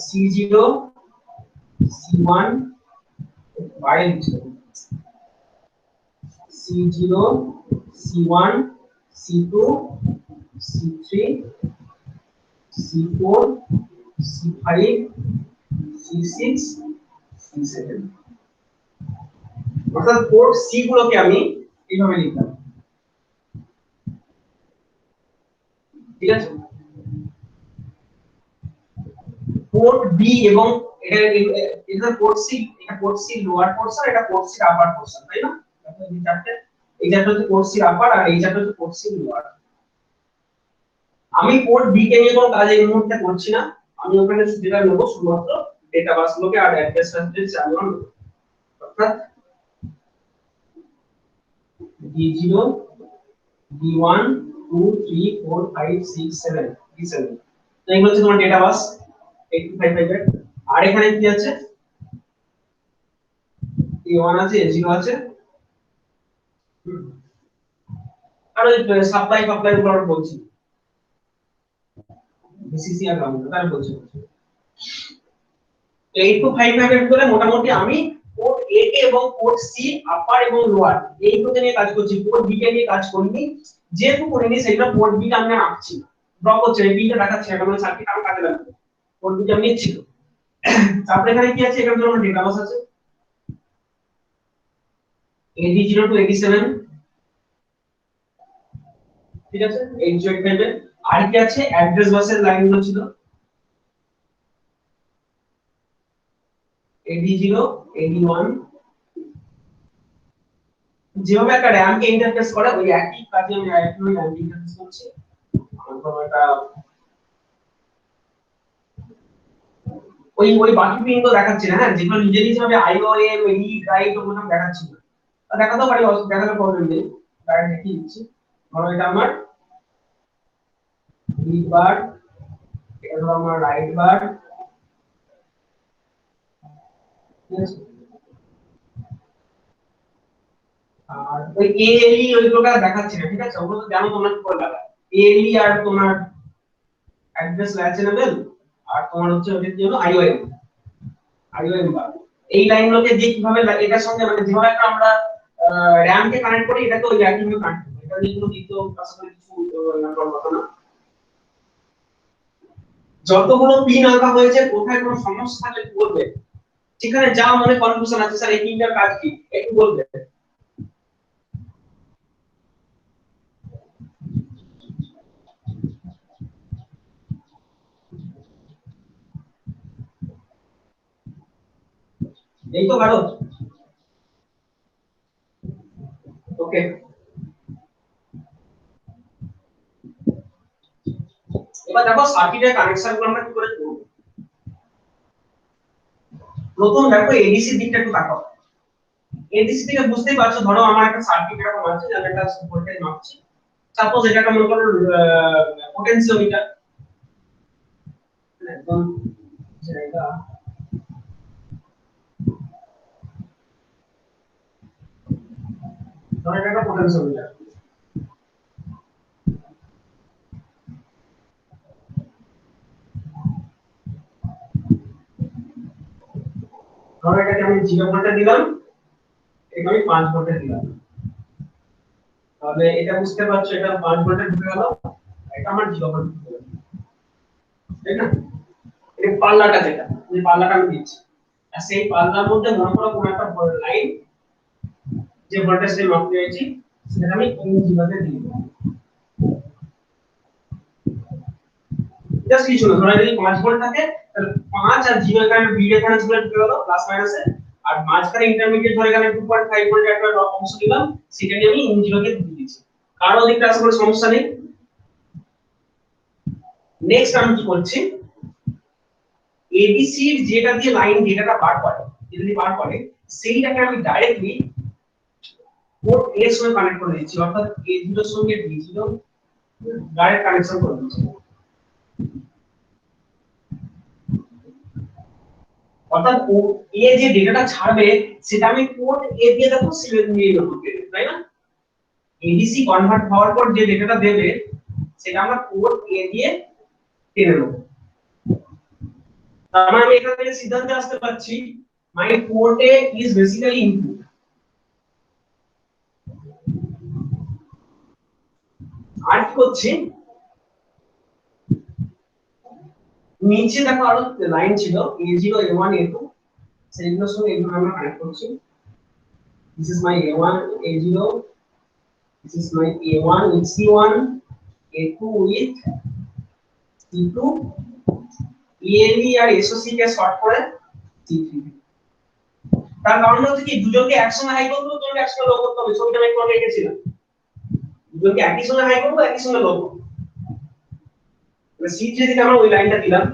C0 C1 বাইরে নিচ্ছি, C0 C1 C2 C3 C4 C5 C6 C7, অর্থাৎ পোর্ট সি গুলোকে আমি এইভাবে লিখলাম, ঠিক আছে? পোর্ট বি এবং এটা পোর্ট সি, এটা পোর্ট সি লোয়ার পোর্শন, এটা পোর্ট সি আপার পোর্শন, তাই না? এই চারটে, এই চারটে হচ্ছে পোর্ট সি আপার আর এই চারটে হচ্ছে পোর্ট সি লোয়ার। আমি পোর্ট বি কে নিয়ে কোনো কাজ এই মুহূর্তে করছি না, আমি ওখানে যেটা নেব শুধুমাত্র ডেটা বাসগুলোকে আর অ্যাড্রেস অ্যাড্রেস চালানো, অর্থাৎ D0 D1 2 3 4 5 6 7 D7, তো এগুলো হচ্ছে তোমার ডেটা বাস 8255 এর। আর এখানে কি আছে, A1 আছে A0 আছে, আর ওই সাপ্লাই সাপ্লাই উপর বলছি বিসিসি আর গ্রাউন্ড তার বলছি। 8255 এর ভিতরে মোটামুটি আমি পোর্ট এ কে এবং পোর্ট সি আপার এবং লোয়ার এই দুটো নিয়ে কাজ করছি, পোর্ট বি কে নিয়ে কাজ করিনি, যেহেতু করিনি সেটা পোর্ট বি টা আমি রাখছি, ড্রপ হচ্ছে এই বিটা দেখাচ্ছি এখন আমি সার্কিট আমি কাজে লাগাবো, পোর্ট বি টা আমি নিচ্ছি। তারপরে এখানে কি আছে, এখানে আমার ডেটা বাস আছে AD0 to AD7, ঠিক আছে? 8085 এর আর কি আছে, অ্যাড্রেস বাসের লাইনগুলো ছিল AD0 AD1, যেভাবে একটা র‍্যাম কে ইন্টারফেস করে ওই একই কাজে আমি একই র‍্যাম কে ইন্টারফেস করছি। আমার এটা ওই বাকি পিন তো দেখাচ্ছি না, হ্যাঁ, যেগুলো নিজে নিজে হবে IOM রিড রাইট ওগুলো আমি দেখাচ্ছি না, দেখাতেও পারি, দেখাতে প্রবলেম নেই, ডাইরেক্ট দেখিয়ে দিচ্ছি। ধরো এটা আমার রিড বার, এটা হলো আমার রাইট বার, ঠিক আছে? আর ওই ALE ওইগুলো দেখাচ্ছি না, ঠিক আছে? ওগুলো তো জানো তোমরা কি করে লাগায়, ALE আর তোমার অ্যাড্রেস ল্যাচ এনেবল আর তোমার হচ্ছে ওটার জন্য IOM বার, এই লাইনগুলোকে যে কিভাবে এটার সঙ্গে মানে যেভাবে একটা আমরা র‍্যাম কে কানেক্ট করি এটা তো ওই একই ভাবে কানেক্ট করি, এটা নিয়ে কোনো দ্বিতীয় আসলে কিছু কথা না। যতগুলো পিন আঁকা হয়েছে কোথায় কোনো সমস্যা থাকলে বলবে, যেখানে যা মনে কনফিউশন আছে স্যার এই পিনটার কাজ কি একটু বলবে। এই তো ভারত, ওকে। এবার দেখো সার্কিটের কানেকশনগুলো আমরা কি করে করব। প্রথম দেখো এডিসি দিকটা একটু তাকাও, এডিসি থেকে বুঝতেই পারছো, ধরো আমার একটা সার্কিট এরকম আছে আমি একটা ভোল্টেজ মাপছি, সাপোজ এটা একটা মনে করো পটেনশিওমিটার, একদম জায়গা, ধরো এটা একটা পটেনশিওমিটার, ধরো এটাকে আমি 0 ভোল্টে দিলাম, এটা আমি 5 ভোল্টে দিলাম, তাহলে এটা বুঝতে পারছো এটা 5 ভোল্টে ঢুকে গেল, এটা আমার 0 ভোল্টে ঢুকে গেল, তাই না? এই পাল্লাটা যেটা, এই পাল্লাটা আমি দিচ্ছি, আর সেই পাল্লার মধ্যে মনে করো কোন একটা লাইন যে ভোল্টেজটা মাপতে চাইছি সেটা আমি ইঞ্জিনতে দিয়ে দেব। জাস্ট কিছু না, ধরো যদি 5 ভোল্ট থাকে তাহলে 5 আর 0 এখানে বি রেফারেন্স গুলো ঢুকে গেল প্লাস মাইনাসে, আর মাঝখানে ইন্টারমিডিয়েট ধরে এখানে 2.5 ভোল্ট একটা অংশ দিলাম, সেটা নিয়ে আমি ইঞ্জিনকে দিয়ে দিচ্ছি। কারো দিকটা আসলে কোনো সমস্যা নেই। নেক্সট আমি কি করছি, এবিসি এর যেটা দিয়ে লাইন ডেটাটা পার করে, যেটা দিয়ে পার করে সেইটাকে আমি ডাইরেক্টলি পোর্ট এর সঙ্গে কানেক্ট করে দিচ্ছি, অর্থাৎ A0 এর সঙ্গে D0 ডাইরেক্ট কানেকশন করে দিচ্ছি। অর্থাৎ এ যে ডেটাটা ছাড়বে সেটা আমি পোর্ট এ দিয়ে দেখো সিলেক্ট নিয়ে নেব, তাই না? এডিসি কনভার্ট হওয়ার পর যে ডেটাটা দেবে সেটা আমরা পোর্ট এ দিয়ে টেনে নেব। তার মানে আমি এখান থেকে সিদ্ধান্তে আসতে পারছি my port A is basically input. আর কি করছি, নিচে দেখো আরো লাইন ছিল A0 A1 A2, সেইগুলোর সঙ্গে এগুলো আমরা কানেক্ট করছি। This is my A1 A0, this is my A1 with C1, A2 with C2, ELE আর SOC কে শর্ট করে C3। তার কারণ হচ্ছে কি দুজনকে একসঙ্গে হাই করব, দুজনকে একসঙ্গে লো করতে হবে, ছবিটা আমি একটু আগে এঁকেছিলাম। দুজনকে একই সঙ্গে হাই করব, একই সঙ্গে লো করব। তাহলে C3 থেকে আমরা ওই লাইনটা দিলাম।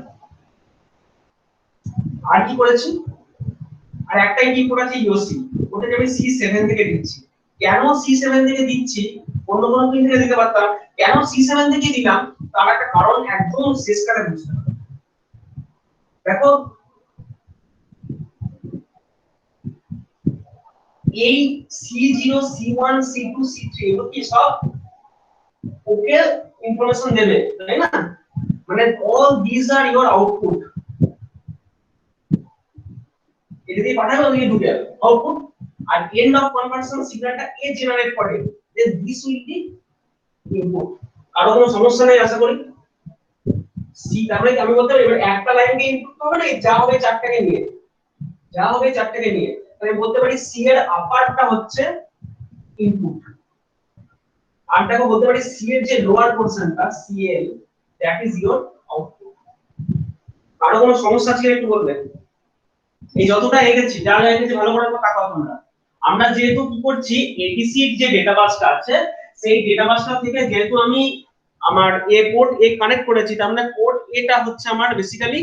আর কি করেছি, আর একটা ইনপুট আছে ইওসি, ওটাকে আমি C7 থেকে দিচ্ছি। কেন C7 থেকে দিচ্ছি, অন্য কোনো পিন থেকে দিতে পারতাম, কেন C7 থেকে দিলাম তার একটা কারণ একদম শেষকালে বুঝতে হবে। দেখো এই C0 C1 C2 C3 এগুলো কি সব ওকে ইনফরমেশন দেবে, তাই না? মানে all these are your output, এটা দিয়ে পাঠাবে ওদিকে ঢুকে যাবে আউটপুট, আর এন্ড অফ কনভার্সন সিগন্যালটা এ জেনারেট করে, then this will be input. আর কোনো সমস্যা নেই আশা করি। সি তারপরে আমি বলতে পারি এবার একটা লাইনকে ইনপুট করবে না, যা হবে চারটাকে নিয়ে, যা হবে চারটাকে নিয়ে, তাহলে বলতে পারি সি এর আপারটা হচ্ছে ইনপুট, আরটাকে বলতে পারি সি এর যে লোয়ার পোরশনটা CL that is your output. আর কোনো সমস্যা আছে একটু বলবেন। এই যতটা এগেছি যা যা এগেছি ভালো করে তাকাও তোমরা। আমরা যেহেতু কি করছি এডিসি এর যে ডেটাবাসটা আছে সেই ডেটাবাসটা থেকে যেহেতু আমি আমার এ পোর্ট এ কানেক্ট করেছি, তার মানে পোর্ট এটা হচ্ছে আমার বেসিক্যালি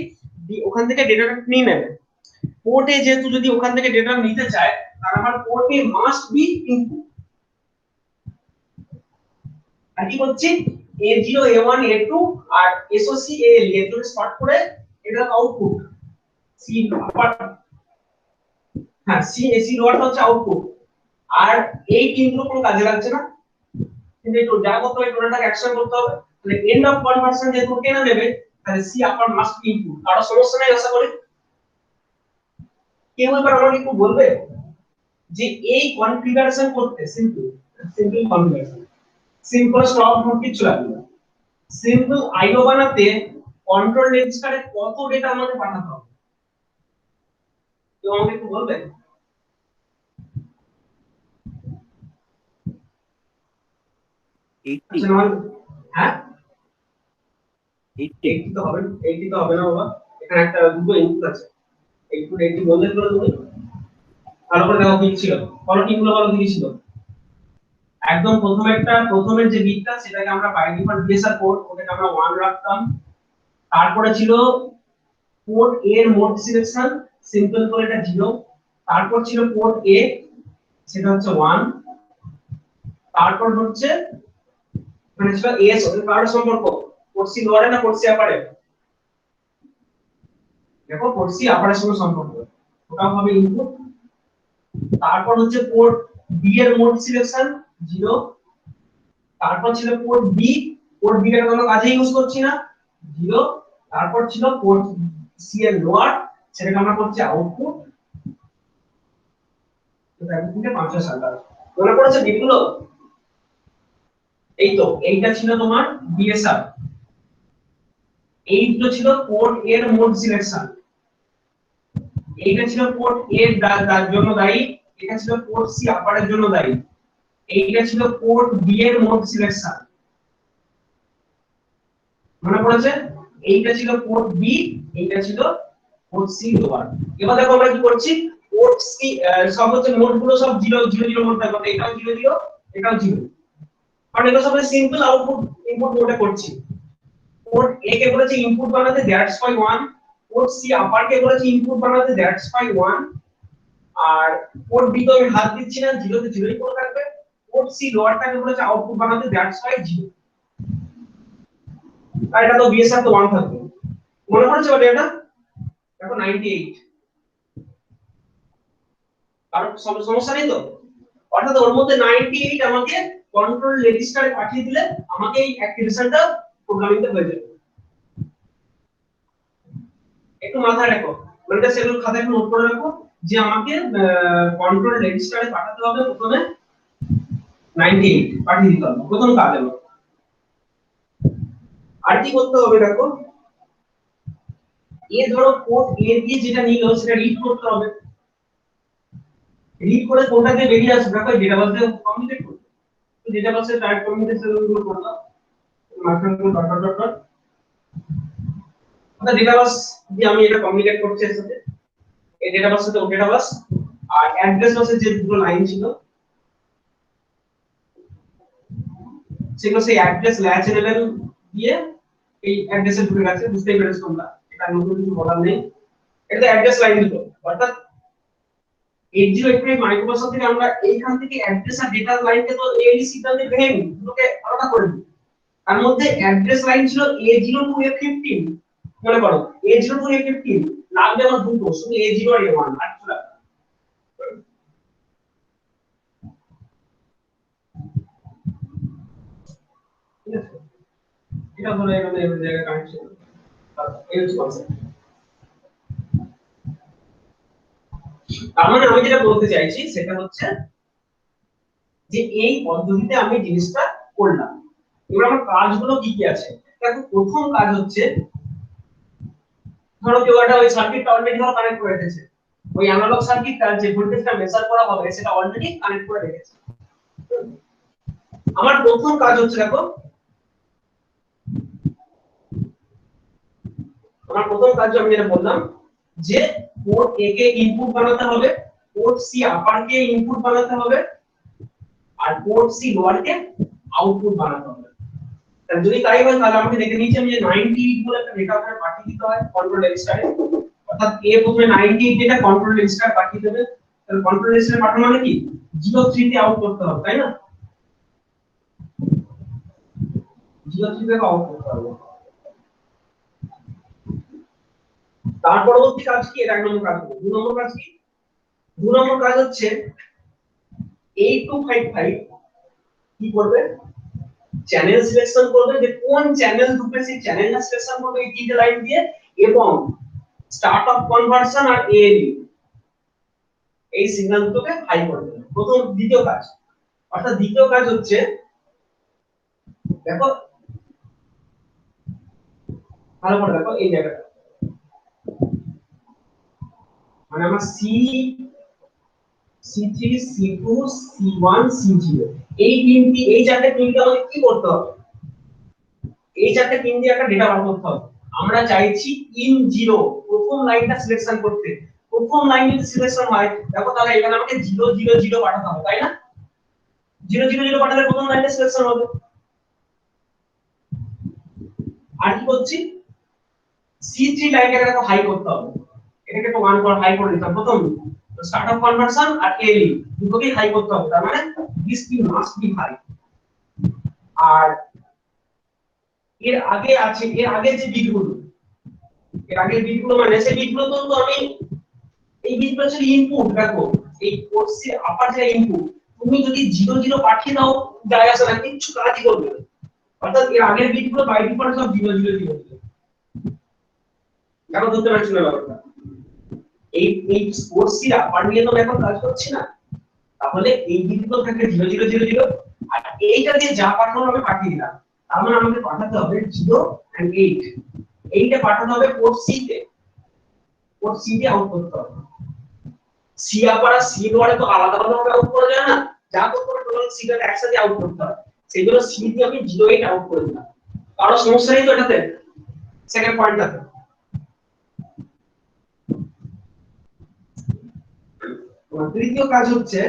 ওখান থেকে ডেটাটা নিয়ে নেবে। পোর্ট এ যেহেতু যদি ওখান থেকে ডেটা নিতে চায় তাহলে আমার port A must be input. আর কি করছি A0 A1 A2 আর SOC ALE এগুলো শর্ট করে এটা আউটপুট, সি আপার, হ্যাঁ সি এসি লোয়ারটা হচ্ছে আউটপুট। আর এই তিনগুলো কোনো কাজে লাগছে না, কিন্তু একটু যা করতে হবে টোটালটাকে অ্যাকশন করতে হবে। তাহলে এন্ড অফ কনভার্সন যেহেতু টেনে নেবে তাহলে C upper must be input. কারো সমস্যা নাই আশা করি। কেউ এবার আমাকে একটু বলবে যে এই কনফিগারেশন করতে simple configuration, simple stop note কিছু লাগবে না, সিম্পল আইও বানাতে কন্ট্রোল রেজিস্টারে কত ডেটা আমাদের পাঠাতে হবে কেউ আমাকে একটু বলবে? হ্যাঁ 80 তো হবে, 80 তো হবে না বাবা, এখানে একটা দুটো ইনপুট আছে, একটু 80 বললে তো তুমি ভালো করে দেখো কি ছিল, কলটিগুলো ভালো কি ছিল। একদম প্রথমের যে বিটটা সেটাকে আমরা বাই ডিফল্ট বিএসআর পোর্ট, ওটাকে আমরা 1 রাখতাম। তারপরে ছিল পোর্ট এ এর মোড সিলেকশন, সিম্পল করে এটা 0। তারপর ছিল পোর্ট এ, সেটা হচ্ছে 1। তারপর হচ্ছে মানে ছিল এস ওদের কার সম্পর্ক, পোর্ট সি লোয়ারে না পোর্ট সি আপারে, দেখো পোর্ট সি আপারের সঙ্গে সম্পর্ক, ওটাও হবে ইনপুট। তারপর হচ্ছে পোর্ট বি এর মোড সিলেকশন 0। তারপর ছিল পোর্ট বি টা কোনো কাজে ইউজ করছি না 0। তারপর ছিল পোর্ট সি এর লোয়ার, সেটাকে আমরা করছি আউটপুট। তো এখন থেকে 50 টাকা মনে পড়েছে বিটগুলো? এই তো এইটা ছিল তোমার বিএসআর, এইগুলো ছিল পোর্ট এর মোড সিলেকশন, এইটা ছিল পোর্ট এর জন্য দায়ী, এটা ছিল পোর্ট সি আপারের জন্য দায়ী, এইটা ছিল পোর্ট বি এর মোড সিলেকশন, মনে পড়েছে? এইটা ছিল পোর্ট বি, এইটা ছিল পোর্ট সি লোয়ার। এবার দেখো আমরা কি করছি, পোর্ট সি সব হচ্ছে মোড গুলো সব 0 0 0 মোড থাকবে, এটাও 0 0 এটাও 0, কারণ এগুলো সব সিম্পল আউটপুট ইনপুট মোডে করছি। পোর্ট এ কে বলেছে ইনপুট বানাতে, that's by 1, port C upper কে বলেছে ইনপুট বানাতে, দ্যাটস বাই 1, আর পোর্ট বি তো আমি হাত দিচ্ছি না, 0 তে 0ই করে থাকবে, পোর্ট সি লোয়ারটাকে বলেছে আউটপুট বানাতে, দ্যাটস বাই 0, আর এটা তো বিএসআর তো 1 থাকবে, মনে পড়েছে বাট এটা দেখো 98, কারণ সমস্যা নেই তো, অর্থাৎ ওর মধ্যে 98 আমাকে কন্ট্রোল রেজিস্টারে পাঠিয়ে দিলে আমাকে এই অ্যাক্টিভেশনটা প্রোগ্রামিংটা হয়ে যাবে। একটু মাথায় রাখো, মানে এটা সেগুলো খাতায় একটু নোট করে রাখো যে আমাকে কন্ট্রোল রেজিস্টারে পাঠাতে হবে প্রথমে 98 পাঠিয়ে দিতে হবে, প্রথম কাজ হলো। আর কি করতে হবে দেখো, এ ধরো পোর্ট এ দিয়ে যেটা নিল সেটা রিড করতে হবে, রিড করে কোনটাকে বেরিয়ে আসবে দেখো ডেটাবেস দিয়ে কমিউনিকেট করতে, তো ডেটাবেসে টাইপ কমিউনিকেশন গুলো করলাম marker dot dot dot dot, অর্থাৎ ডেটাবেস দিয়ে আমি এটা কমিউনিকেট করছি এর সাথে, এই ডেটাবেস সাথে ও ডেটাবেস, আর অ্যাড্রেস বাসের যে দুটো লাইন ছিল সেগুলো সেই অ্যাড্রেস ল্যাচ এনেবল দিয়ে এই অ্যাড্রেসে ঢুকে গেছে, বুঝতেই পেরেছো তোমরা, এটা নতুন কিছু বলার নেই, এটা অ্যাড্রেস লাইন দুটো, অর্থাৎ 8085 মাইক্রোবাস থেকে আমরা এইখান থেকে অ্যাড্রেস আর ডেটা লাইনকে তো এএলই সিগন্যাল দিয়ে ভেঙে নিই, দুটোকে আলাদা করে দিই। তার মধ্যে অ্যাড্রেস লাইন ছিল A0 টু A15, মনে করো A0 টু A15 লাগবে আমার দুটো, শুধু A0 আর A1 আর কিছু লাগবে না। ঠিক আছে, এটা ধরো এখানে এই জায়গায় কানেকশন, এই হচ্ছে কনসেপ্ট। তার মানে আমি যেটা বলতে চাইছি সেটা হচ্ছে যে এই পদ্ধতিতে আমি জিনিসটা করলাম। এবার আমার কাজগুলো কি কি আছে দেখো, প্রথম কাজ হচ্ছে ধরো কেউ একটা ওই সার্কিটটা অলরেডি ধরো কানেক্ট করে রেখেছে, ওই অ্যানালগ সার্কিটটা যে ভোল্টেজটা মেজার করা হবে সেটা অলরেডি কানেক্ট করে রেখেছে। আমার প্রথম কাজ হচ্ছে দেখো, আমার প্রথম কাজ আমি যেটা বললাম যে পোর্ট এ কে ইনপুট বানাতে হবে, পোর্ট সি আপার কে ইনপুট বানাতে হবে, আর পোর্ট সি লোয়ার কে আউটপুট বানাতে হবে। তাহলে যদি তাই হয় তাহলে আমাকে দেখে নিচ্ছি আমি যে 98 বলে একটা ডেটা ওখানে পাঠিয়ে দিতে হয় কন্ট্রোল রেজিস্টারে, অর্থাৎ এ প্রথমে 98 ডেটা কন্ট্রোল রেজিস্টার পাঠিয়ে দেবে, তাহলে কন্ট্রোল রেজিস্টারে পাঠানো মানে কি 03 তে আউট করতে হবে, তাই না? 03 থেকে আউট করতে হবে। তার পরবর্তী কাজ কি, এর এক নম্বর কাজ হবে। দুই নম্বর কাজ কি, দুই নম্বর কাজ হচ্ছে 8255 কি করবে, চ্যানেল সিলেকশন করবে, যে কোন চ্যানেল ঢুকবে সেই চ্যানেলটা সিলেকশন করবে এই তিনটে লাইন দিয়ে, এবং স্টার্ট অফ কনভার্সন আর এএলই এই সিগন্যাল দুটোকে হাই করবে। প্রথম দ্বিতীয় কাজ, অর্থাৎ দ্বিতীয় কাজ হচ্ছে দেখো ভালো করে দেখো এই জায়গাটা, মানে আমরা C3 C2 C1 C0 এই তিনটি, এই চারটে পিনকে আমাদের কি করতে হবে, এই চারটে পিন দিয়ে একটা ডেটা বার করতে হবে। আমরা চাইছি ইন 0 প্রথম লাইনটা সিলেকশন করতে, প্রথম লাইন যদি সিলেকশন হয় দেখো তাহলে এখানে আমাকে 0 0 0 পাঠাতে হবে, তাই না? 0 0 0 পাঠালে প্রথম লাইনটা সিলেকশন হবে। আর কি করছি, C3 লাইনটাকে দেখো হাই করতে হবে, এটাকে তো 1 করে হাই করে দিতে হবে, প্রথম স্টার্ট অফ কনভার্সন আর এএলই দুটোকেই হাই করতে হবে, তার মানে this pin must be high. আর এর আগে আছে, এর আগে যে বিটগুলো, এর আগের বিটগুলো মানে সেই বিটগুলো তো আমি এই বিটগুলো হচ্ছে ইনপুট, দেখো এই কোর্সে আপার যে ইনপুট তুমি যদি 0 0 পাঠিয়ে দাও যায় আসে না, কিছু কাজই করবে না, অর্থাৎ এর আগের বিটগুলো বাই ডিফল্ট সব 0 0 0 এখন ধরতে পারছি না ব্যাপারটা, এই কোর্সে আপার নিয়ে তো এখন কাজ করছি না, তাহলে এই বিটগুলো থাকে 0000 আর এইটা দিয়ে যা পাঠানো হবে পাঠিয়ে দিলাম। তার মানে আমাদের পাঠাতে হবে 0 and 8, এইটা পাঠাতে হবে পোর্ট সি তে, পোর্ট সি তে আউট করতে হবে। সি আবার সি লোয়ারে তো আলাদা আলাদা ভাবে আউট করা যায় না, যা করতে হবে টোটাল সি টা একসাথে আউট করতে হবে। সেই জন্য সি দিয়ে আমি 08 আউট করে দিলাম। কারো সমস্যা নেই তো এটাতে? সেকেন্ড পয়েন্টটাতে তৃতীয় কাজ হচ্ছে,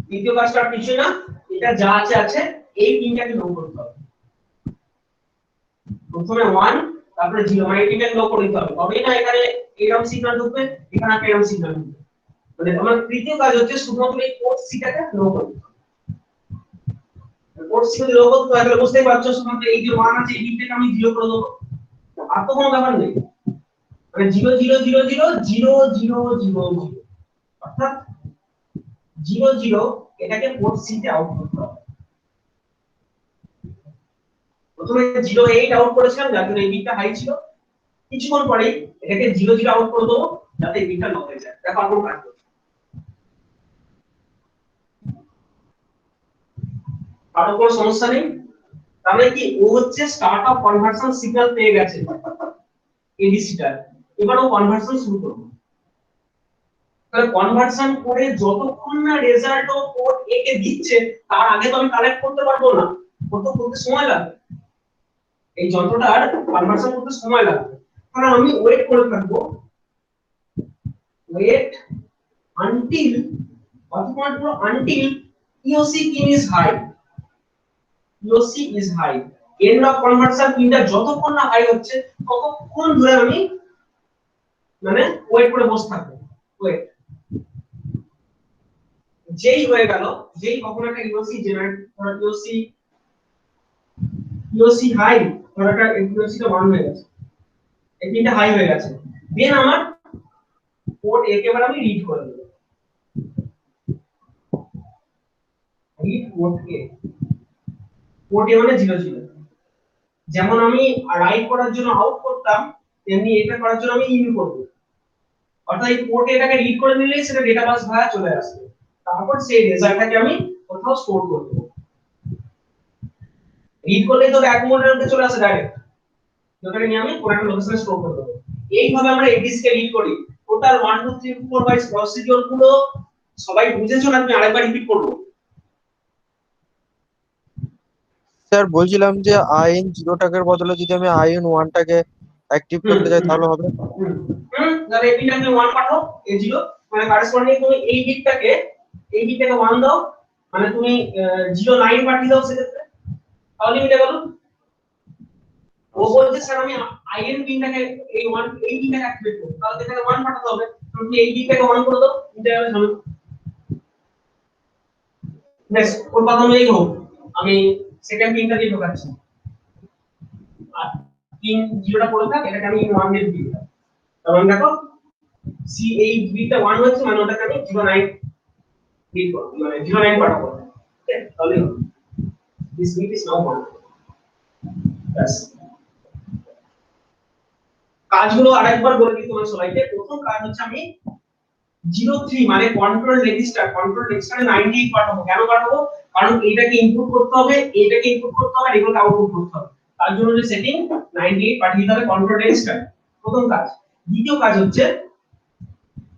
তৃতীয় কাজটা আর কিছু না, এটা যা আছে আছে এই তিনটাকে লো করতে হবে। প্রথমে 1 তারপরে 0, মানে এই তিনটাকে লো করে দিতে হবে, তবেই না এখানে এরকম সিগন্যাল ঢুকবে, এখানে একটা এরকম সিগন্যাল ঢুকবে। মানে আমার তৃতীয় কাজ হচ্ছে শুধুমাত্র এই পোর্ট সিটাকে লো করে দিতে হবে। পোর্ট সি যদি লো করতে হয় তাহলে বুঝতেই পারছো শুধুমাত্র এই যে 1 আছে এই বিটটাকে আমি 0 করে দেবো, আর তো কোনো ব্যাপার নেই। মানে 000000000, অর্থাৎ 00 এটাকে পোর্ট সি তে আউট করতে হবে। প্রথমে 08 আউট করেছিলাম যাতে এই বিটটা হাই ছিল, কিছুক্ষণ পরে এটাকে 00 আউট করে দেবো যাতে এই বিটটা লো হয়ে যায়। দেখো আমার কাজ করছে, আর কোনো সমস্যা নেই। তাহলে কি ও হচ্ছে স্টার্ট অফ কনভার্সন সিগন্যাল পেয়ে গেছে এডিসিটা, এবার ও কনভার্সন শুরু করবে। তাহলে কনভার্সন করে যতক্ষণ না রেজাল্ট ও পোর্ট এ কে দিচ্ছে তার আগে তো আমি কালেক্ট করতে পারবো না, করতে সময় লাগবে, এই যন্ত্রটার কনভার্সন করতে সময় লাগবে। তাহলে আমি ওয়েট করে থাকবো, ওয়েট আনটিল, অথবা until EOC pin is high, EOC is high, end of conversion পিনটা যতক্ষণ না হাই হচ্ছে ততক্ষণ ধরে আমি মানে ওয়েট করে বসে থাকবো। ওয়েট যেই হয়ে গেল, যেই কখন একটা ইওসি জেনারেট, ধরো ইওসি হাই, ধরো একটা ইওসি টা 1 হয়ে গেছে, এই পিনটা হাই হয়ে গেছে, দেন আমার পোর্ট এ কে এবার আমি রিড করে দেব, রিড পোর্ট এ, পোর্ট এ মানে 00, যেমন আমি রাইট করার জন্য আউট করতাম তেমনি এটা করার জন্য আমি ইন করব। অর্থাৎ এই পোর্ট এটাকে রিড করে নিলেই সেটা ডেটা বাস ভায়া চলে আসবে, তারপর সেই রেজাল্টটাকে আমি কোথাও স্টোর করে দেব। রিড করলেই তো অ্যাকুমুলেটরে চলে আসে ডাইরেক্ট, যেটাকে নিয়ে আমি কোন একটা লোকেশনে স্টোর করে দেব। এইভাবে আমরা এডিসি কে রিড করি। টোটাল 1 2 3 4 বাইস প্রসিডিউর গুলো সবাই বুঝেছো না? আমি আরেকবার রিপিট করব। স্যার বলছিলাম যে আইএন 0 টাকার বদলে যদি আমি আইএন 1 টাকে অ্যাক্টিভ করতে চাই তাহলে হবে? তাহলে এই বিটটাকে 1 পাঠাও, এই 0 মানে করেসপন্ডিং তুমি এই বিটটাকে 1 দাও, মানে তুমি 09 পাঠিয়ে দাও সেক্ষেত্রে, তাহলে মিটে গেল। ও বলছে স্যার আমি আইএন পিনটাকে এই 1 এই পিনটাকে অ্যাক্টিভেট করব, তাহলে এখানে 1 পাঠাতে হবে, তুমি এই বিটটাকে 1 করে দাও, মিটে গেল ঝামেলা। নেক্সট ওর কথা অনুযায়ী হোক, আমি সেকেন্ড পিনটা দিয়ে ঢোকাচ্ছি, আর পিন 0টা পড়ে থাক, এটাকে আমি 1 দিয়ে ঢুকিয়ে দিলাম। তাহলে দেখো সি এই বিটটা 1 হচ্ছে, মানে ওটাকে আমি 09 রিড করব, মানে 09 পাঠাবো। ওকে, তাহলে দিস বিট ইজ নাও 1। ব্যাস, কাজগুলো আরেকবার বলে দিই তোমাদের সবাইকে। প্রথম কাজ হচ্ছে আমি 03 মানে কন্ট্রোল রেজিস্টারে 98 পাঠাবো। কেন পাঠাবো? কারণ এটাকে ইনপুট করতে হবে, এটাকে ইনপুট করতে হবে, আর এগুলোকে আউটপুট করতে হবে। তার জন্য যে সেটিং 98 পাঠিয়ে দিতে হবে কন্ট্রোল রেজিস্টার, প্রথম কাজ। দ্বিতীয় কাজ হচ্ছে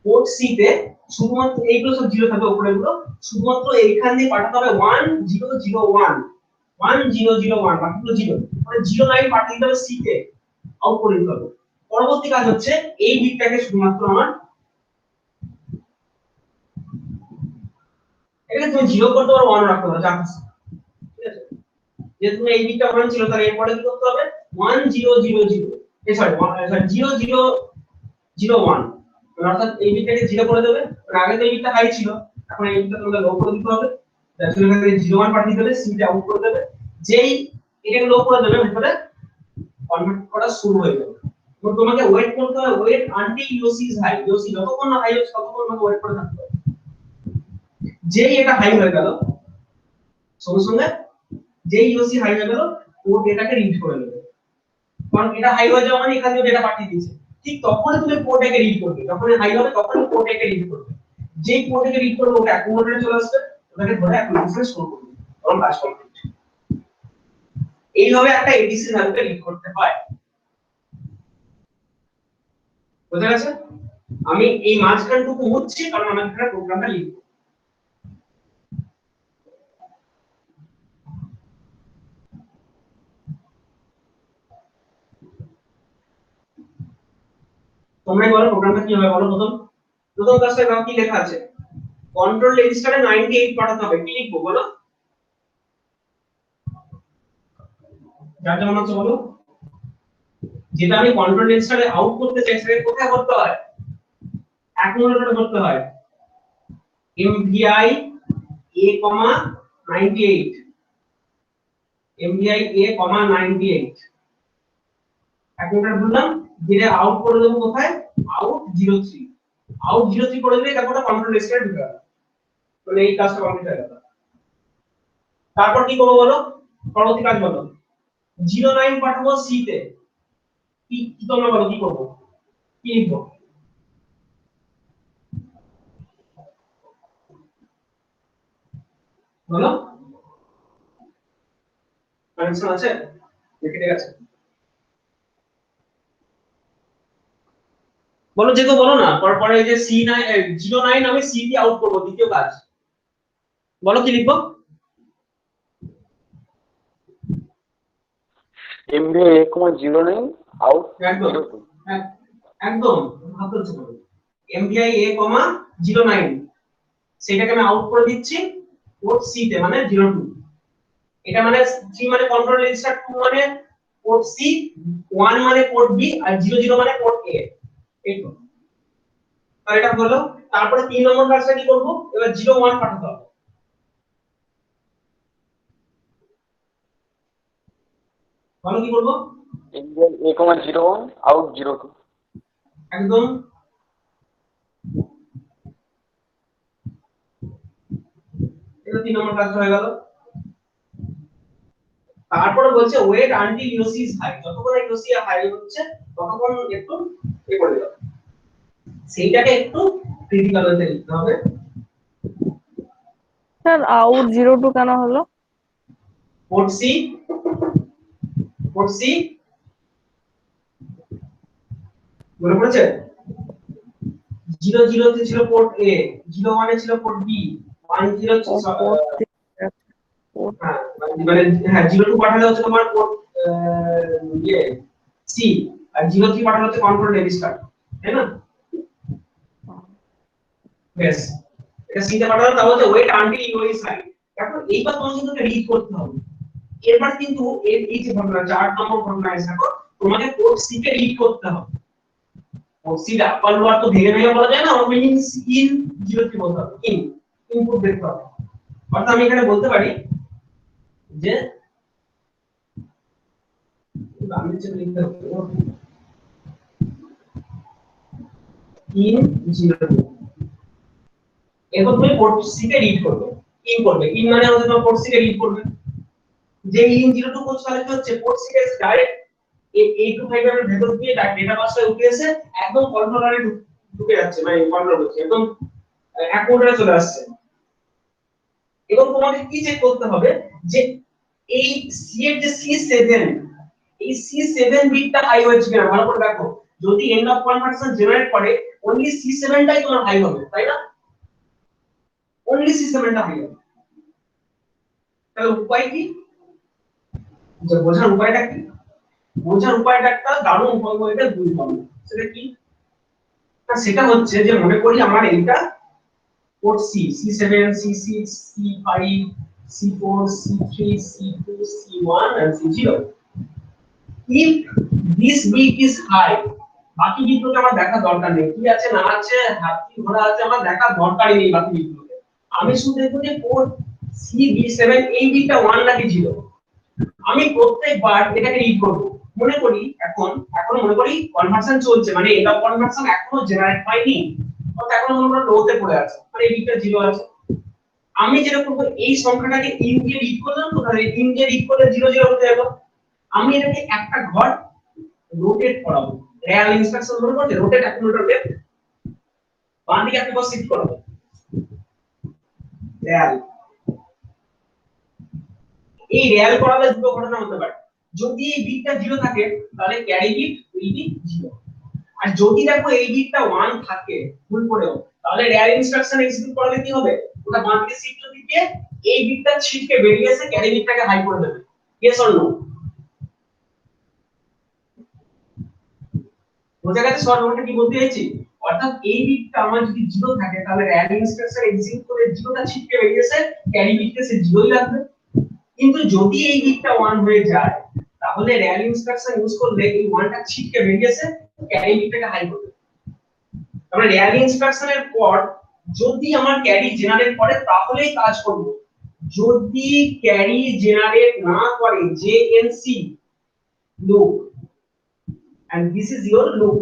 পোর্ট সি তে শুধুমাত্র এইগুলো সব 0 থাকবে, উপরেগুলো শুধুমাত্র এইখান দিয়ে পাঠাতে হবে 1001 1001, বাকিগুলো 0, মানে 09 পাঠিয়ে দিতে হবে সি তে, আউট করে দিতে হবে। পরবর্তী কাজ হচ্ছে এই বিটটাকে শুধুমাত্র আমার এখানে তুমি 0 করতে পারো, 1 রাখতে পারো, যা খুশি, ঠিক আছে? যে তুমি এই বিটটা 1 ছিল, তাহলে এরপরে কি করতে হবে 1000, সরি 0001, অর্থাৎ এই বিটটাকে 0 করে দেবে, কারণ আগে তো এই বিটটা হাই ছিল, এখন এই বিটটা তোমাকে লো করে দিতে হবে। তাহলে এখানে 01 পাঠিয়ে দেবে, সি টা আউট করে দেবে, যেই এটাকে লো করে দেবে ভিতরে কনভার্ট করা শুরু হয়ে যাবে। তো তোমাকে ওয়েট করতে হবে, wait until EOC is high, EOC যতক্ষণ না হাই হচ্ছে ততক্ষণ তোমাকে ওয়েট করে থাকতে হবে। যেই এটা হাই হয়ে গেল, সঙ্গে সঙ্গে যেই ইওসি হাই হয়ে গেল, পোর্ট এটাকে রিড করে নেবে, কারণ এটা হাই হয়ে যাওয়া মানে এখান থেকে ডেটা পাঠিয়ে দিয়েছে। ঠিক তখনই তুমি পোর্ট একে রিড করবে, যখন হাই হবে তখন পোর্ট একে রিড করবে। যে কোডটাকে রিড করবো ওটা অ্যাকুমুলেটরে চলে আসবে, ওটাকে ধরে অ্যাকুমুলেটরে স্টোর করবে, তখন কাজ কমপ্লিট। এইভাবে একটা এডিসি ভ্যালুকে রিড করতে হয়। বুঝা গেছে? আমি এই মাঝখানটুকু মুছছি কারণ আমার এখানে প্রোগ্রামটা লিখব। তোমরা বলো প্রোগ্রামটা কি হবে, বলো প্রথম কাজটা কি লেখা আছে? কন্ট্রোল রেজিস্টারে 98 পাঠাতে হবে, কি লিখবো বলো? যার যেমন আছে বলো। যেটা আমি কন্ট্রোল রেজিস্টারে আউট করতে চাই সেটা কোথায় করতে হয়? অ্যাকুমুলেটরে করতে হয়। MVI A,98 MVI A,98 accumulator বললাম, যেটা আউট করে দেবো কোথায়? আউট 03 আউট 03 করে দিলে তারপর কন্ট্রোল রেজিস্টারে ঢুকে যাবে, মানে এই কাজটা কমপ্লিট হয়ে গেল। তারপর কি করবো বলো, পরবর্তী কাজ বলো। 09 পাঠাবো C তে, কি তোমরা বলো কি করবো, কি লিখবো? বলো, কানেকশন আছে? ঠিক আছে, বলো যে কেউ বলো না। পরে এই যে C9 09 আমি C দিয়ে আউট করব, দ্বিতীয় কাজ বলো কি লিখবো? MVI A,09 out একদম 02 একদম ভাবতে হচ্ছে বলো। MVI A,09 সেটাকে আমি আউট করে দিচ্ছি পোর্ট C তে, মানে 02। এটা মানে 3 মানে কন্ট্রোল রেজিস্টার, 2 মানে পোর্ট C, 1 মানে পোর্ট B, আর 00 মানে পোর্ট A। এই তো, আর এটা হলো। তারপরে 3 নম্বর কাজটা কি করব? এবার 01 পাঠাতে হবে। বলো কি করব? MVI A,01 out 02 একদম এটা 3 নম্বর কাজ হয়ে গেল। তারপরে বলছে wait until UC is high, যতক্ষণ ইউসি হাই হচ্ছে ততক্ষণ একটু এ করে দাও, সেইটাকে একটু ক্রিটিক্যাল হতে লিখতে হবে। স্যার আউট 02 কেন হলো? পোর্ট সি মনে পড়েছে? 00 তে ছিল পোর্ট এ, 01 এ ছিল পোর্ট বি, 10 মানে হ্যাঁ 02 পাঠালে হচ্ছে তোমার পোর্ট ইয়ে সি, আর 03 পাঠালে হচ্ছে কন্ট্রোল রেজিস্টার, তাই না? বেশ, এটা সি তে পাঠালে তাহলে হচ্ছে wait until U is high. এখন এইবার তোমাকে কিন্তু রিড করতে হবে। এরপর কিন্তু এই যে ঘটনা 4 নম্বর ঘটনা আছে, দেখো তোমাকে পোর্ট সি কে রিড করতে হবে। পোর্ট সি টা আপার লোয়ার তো ভেঙে ভেঙে বলা যায় না, মিনস ইন 03 বলতে হবে, ইনপুট দেখতে হবে। অর্থাৎ আমি এখানে বলতে পারি যে আমি যে লিখতে হবে ইন 02, এরপর তুমি পোর্ট সি কে রিড করবে, ইন করবে। ইন মানে হচ্ছে তোমার পোর্ট সি কে রিড করবে। যে ইন 02 করছে তাহলে কি হচ্ছে, পোর্ট সি কে ডাইরেক্ট এই 825 এর ভেতর দিয়ে ডেটা বাসে উঠে এসে একদম কন্ট্রোলারে ঢুকে যাচ্ছে, মানে কন্ট্রোল করছে, একদম অ্যাকাউন্টে চলে আসছে। এবং তোমাকে কি চেক করতে হবে যে এই সি এর যে C7, এই C7 বিটটা হাই হয়েছে কিনা ভালো করে দেখো। যদি এন্ড অফ কনভার্সন জেনারেট করে অনলি C7 টাই তোমার হাই হবে, তাই না? অনলি C7 টা হাই হবে। তাহলে উপায় কি? যে বোঝার উপায়টা কি? বোঝার উপায়টা একটা দারুণ উপায়, এটা দুই হবে। সেটা কি? না সেটা হচ্ছে যে মনে করি আমার এইটা port C, C7, C6, C5, C4, C3, C2, C1 and C0. If this bit is high, বাকি বিটগুলোকে আমার দেখার দরকার নেই, কি আছে না আছে, হাতি ঘোড়া আছে, আমার দেখার দরকারই নেই বাকি বিটগুলোকে। আমি শুধু দেখব যে পোর্ট CB7 এই বিটটা 1 নাকি 0। আমি প্রত্যেকবার এটাকে রিড করব। মনে করি এখন মনে করি কনভার্সন চলছে, মানে এটা কনভার্সন এখনো জেনারেট হয়নি, অর্থাৎ এখনো মনে করো লোতে পড়ে আছে, মানে এই বিটটা 0 আছে। আমি যেটা করব এই সংখ্যাটাকে ইন দিয়ে রিড করলাম, তো তাহলে ইন দিয়ে রিড করলে 00 হতে যাবে। আমি এটাকে একটা ঘর রোটেট করাবো, রেয়াল ইনস্ট্রাকশন মনে করতে রোটেট অ্যাকুমুলেটর লেফট, বাম দিকে একটা ঘর শিফট করাবো। রেয়াল। এই রেয়াল করালে দুটো ঘটনা হতে পারে, যদি এই বিটটা 0 থাকে তাহলে ক্যারি বিট উইল বি 0, আর যদি দেখো এই বিটটা 1 থাকে ভুল করেও, তাহলে রেয়াল ইনস্ট্রাকশন এক্সিকিউট করলে কি হবে, ওটা বাঁ দিকে শিফট দিকে এই বিটটা ছিটকে বেরিয়ে এসে ক্যারি বিটটাকে হাই করে দেবে। Yes or no? বোঝা গেছে সর্বমোট কি বলতে চাইছি? অর্থাৎ এই বিটটা আমার যদি 0 থাকে তাহলে র্যাম ইনস্ট্রাকশন এক্সিকিউট করে 0টা ছিটকে বেরিয়েছে ক্যারি বিটকে সে 0ই রাখবে। কিন্তু যদি এই বিটটা 1 হয়ে যায় তাহলে র্যাম ইনস্ট্রাকশন ইউজ করলে এই 1টা ছিটকে বেরিয়েছে ক্যারি বিটটাকে হাই করবে। তাহলে র্যাম ইনস্ট্রাকশনের পর যদি আমার ক্যারি জেনারেট করে তাহলেই কাজ করব, যদি ক্যারি জেনারেট না করে JNC loop, and this is your loop.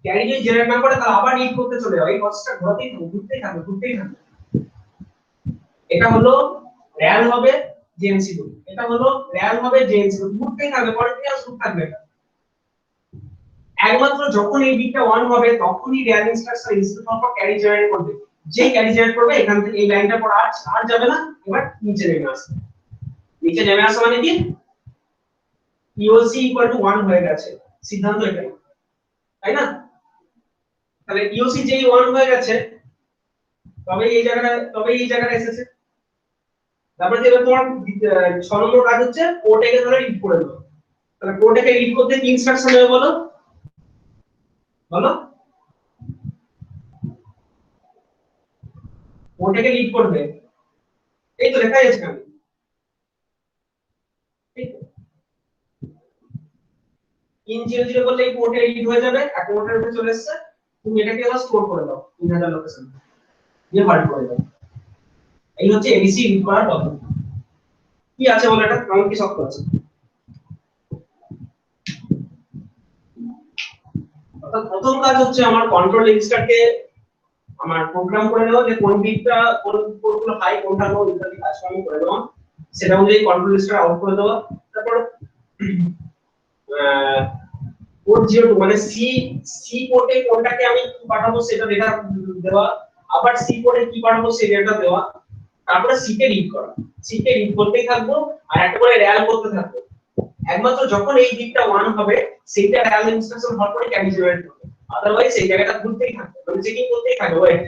Carry যদি জেনারেট না করে তাহলে আবার রিড করতে চলে যাও, এই প্রসেসটা ঘুরতেই থাকবে। এটা হলো র্যাল হবে জেএনসি লুপ, এটা হলো র্যাল হবে জেএনসি লুপ, ঘুরতেই থাকবে, কন্টিনিউয়াস লুপ থাকবে এটা। একমাত্র যখন এই বিটটা 1 হবে তখনই র্যাল ইনস্ট্রাকশন এক্সিকিউট হওয়ার পর ক্যারি জেনারেট করবে, যে ক্যারি জেনারেট করবে এখান থেকে এই লাইনটা পর আর যাবে না, এবার নিচে নেমে আসবে। নিচে নেমে আসা মানে কি, ইওসি ইকুয়াল টু 1 হয়ে গেছে, সিদ্ধান্ত এটাই, তাই না? তাহলে ইওসি যেই 1 হয়ে গেছে তবে এই জায়গাটা এসেছে। তারপরে যেটা তোমার 6 নম্বর কাজ হচ্ছে কোডটাকে ধরে রিড করে দাও। তাহলে কোডটাকে রিড করতে কি ইনস্ট্রাকশন হবে বলো কোডটাকে রিড করবে, এই তো লেখাই আছে এখানে, ঠিক আছে? ইন 00 করলে এই কোডটা রিড হয়ে যাবে, আর কোডটার উপরে চলে এসেছে, তুমি এটাকে আবার স্টোর করে দাও 3000 লোকেশন দিয়ে ভার্ট করে দাও। এই হচ্ছে এবিসি রিড করার পদ্ধতি। কি আছে বলো, এটা কেমন কি শক্ত আছে? অর্থাৎ প্রথম কাজ হচ্ছে আমার কন্ট্রোল রেজিস্টারকে আমার প্রোগ্রাম করে নেওয়া, যে কোন বিটটা কোন কোডগুলো হাই কোনটা লো ইত্যাদি কাজ আমি করে দেওয়া, সেটা অনুযায়ী কন্ট্রোল রেজিস্টার আউট করে দেওয়া। তারপর কোড 02 মানে সি কোডে কোনটাকে আমি কি পাঠাবো সেটা ডেটা দেওয়া, আবার সি কোডে কি পাঠাবো সেই ডেটা দেওয়া, তারপরে সি কে রিড করা, সি কে রিড করতেই থাকবো আর একটা করে র্যাল করতে থাকবো। একমাত্র যখন এই বিটটা 1 হবে সেইটা র্যাল ইনস্ট্রাকশন হওয়ার পরে ক্যারি জেনারেট হবে, আদারওয়াইজ সেই জায়গাটা ঘুরতেই থাকবে, মানে চেকিং করতেই থাকবে, ওয়েট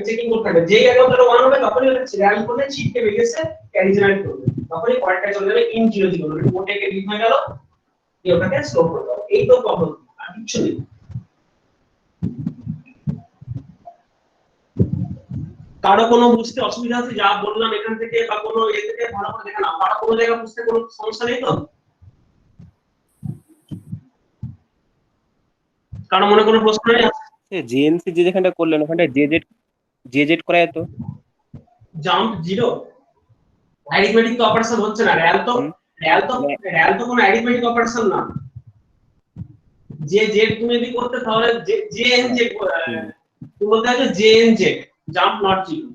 চেকিং করতে থাকবে। যেই একমাত্র 1 হবে তখনই ওটা র্যাল করলে ছিটকে বেরিয়েছে ক্যারি জেনারেট করবে, তখনই পয়েন্টটা চলে যাবে ইন 00 মানে কোডটাকে রিড হয়ে গেল, এই ওটাকে স্টোর করে দাও। এই তো পদ্ধতি, আর কিছু নেই। কারো কোনো বুঝতে অসুবিধা আছে যা বললাম এখান থেকে, বা কোনো এ থেকে ভালো করে দেখা না কারো কোনো জায়গা বুঝতে কোনো সমস্যা নেই তো? কারো মনে কোনো প্রশ্ন নেই? জেএনসি যেখানটা করলেন ওখানটা জেজেড করা যেত, জাম্প 0 অ্যারিথমেটিক তো অপারেশন হচ্ছে না, র্যাল তো কোনো অ্যারিথমেটিক অপারেশন না, যে জেড তুমি যদি করতে তাহলে জে এন জেড তুমি বলতে হবে J N Z jump not 0,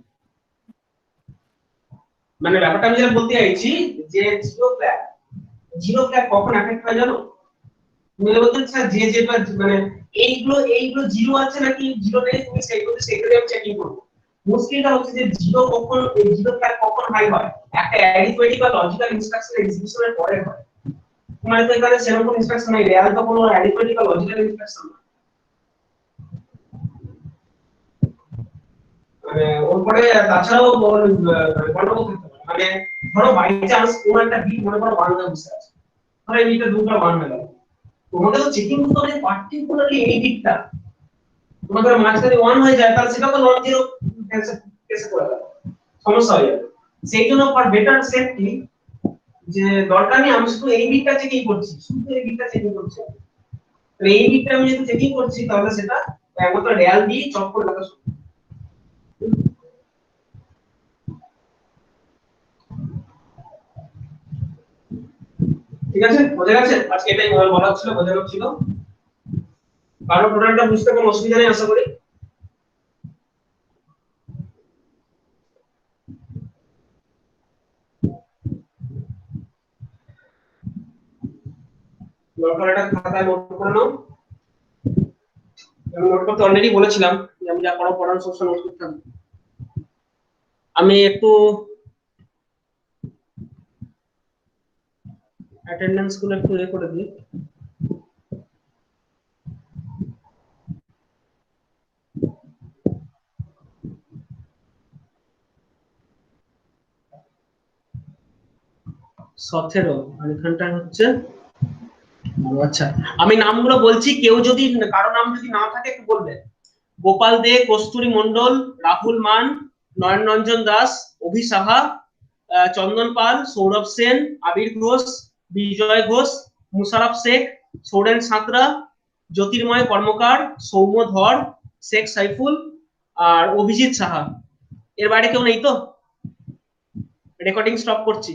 মানে ব্যাপারটা আমি যেটা বলতে চাইছি যে জিরো ফ্ল্যাগ কখন এফেক্ট হয় জানো? তুমি বলতে স্যার যে যে মানে এইগুলো জিরো আছে নাকি জিরো নেই, তুমি সেইগুলো আমি চেকিং করব। মুশকিলটা হচ্ছে যে জিরো কখন, এই জিরো ফ্ল্যাগ কখন হাই হয়, একটা অ্যারিথমেটিক বা লজিক্যাল ইনস্ট্রাকশন এক্সিকিউশনের পরে হয়। মানে তো এখানে সেরকম ইনস্ট্রাকশন নাই, রিয়াল তো কোনো অ্যারিথমেটিক বা লজিক্যাল ইনস্ট্রাকশন না, মানে ওর পরে তাছাড়াও গন্ডগোল থাকতে পারে। মানে ধরো বাই চান্স কোন একটা বিট মনে করো 1 হয়ে বসে আছে, ধরো এই বিটটা 2টা 1 হয়ে গেল, তোমাকে তো চেকিং করতে হবে পার্টিকুলারলি এই বিটটা, তোমাদের মাঝখানে 1 হয়ে যায় তাহলে সেটা তো নট জিরো কেসে করে দেবে, সমস্যা হয়ে যাবে। সেই জন্য ফর বেটার সেফটি যে দরকার নেই আমি শুধু এই বিটটা চেকিং করছি, শুধু এই বিটটা চেকিং করছি, তাহলে এই বিটটা আমি যদি চেকিং করছি তাহলে সেটা একমাত্র রিয়াল দিয়ে চক করে দেখা শুরু। ঠিক আছে, বোঝা গেছে? আজকে এটাই বলা ছিল, বোঝানো ছিল। কারো টোটালটা বুঝতে কোনো অসুবিধা নেই আশা করি। দরকার এটা খাতায় নোট করে নাও। নোট করতে অলরেডি বলেছিলাম যে আমি যা পড়ানো সব নোট করতাম। আমি একটু অ্যাটেন্ডেন্স গুলো একটু করে দিই। সতেরো আর এখানটা হচ্ছে আচ্ছা আমি নামগুলো বলছি, কেউ যদি কারো নাম যদি না থাকে একটু বলবে। গোপাল দে, কস্তুরী মণ্ডল, রাহুল মান, নয়ন রঞ্জন দাস, অভি সাহা, চন্দন পাল, সৌরভ সেন, আবির ঘোষ, বিজয় ঘোষ, মুশারফ শেখ, সৌরেন সাঁতরা, জ্যোতির্ময় কর্মকার, সৌম্য ধর, শেখ সাইফুল আর অভিজিৎ সাহা। এর বাইরে কেউ নেই তো? রেকর্ডিং স্টপ করছি।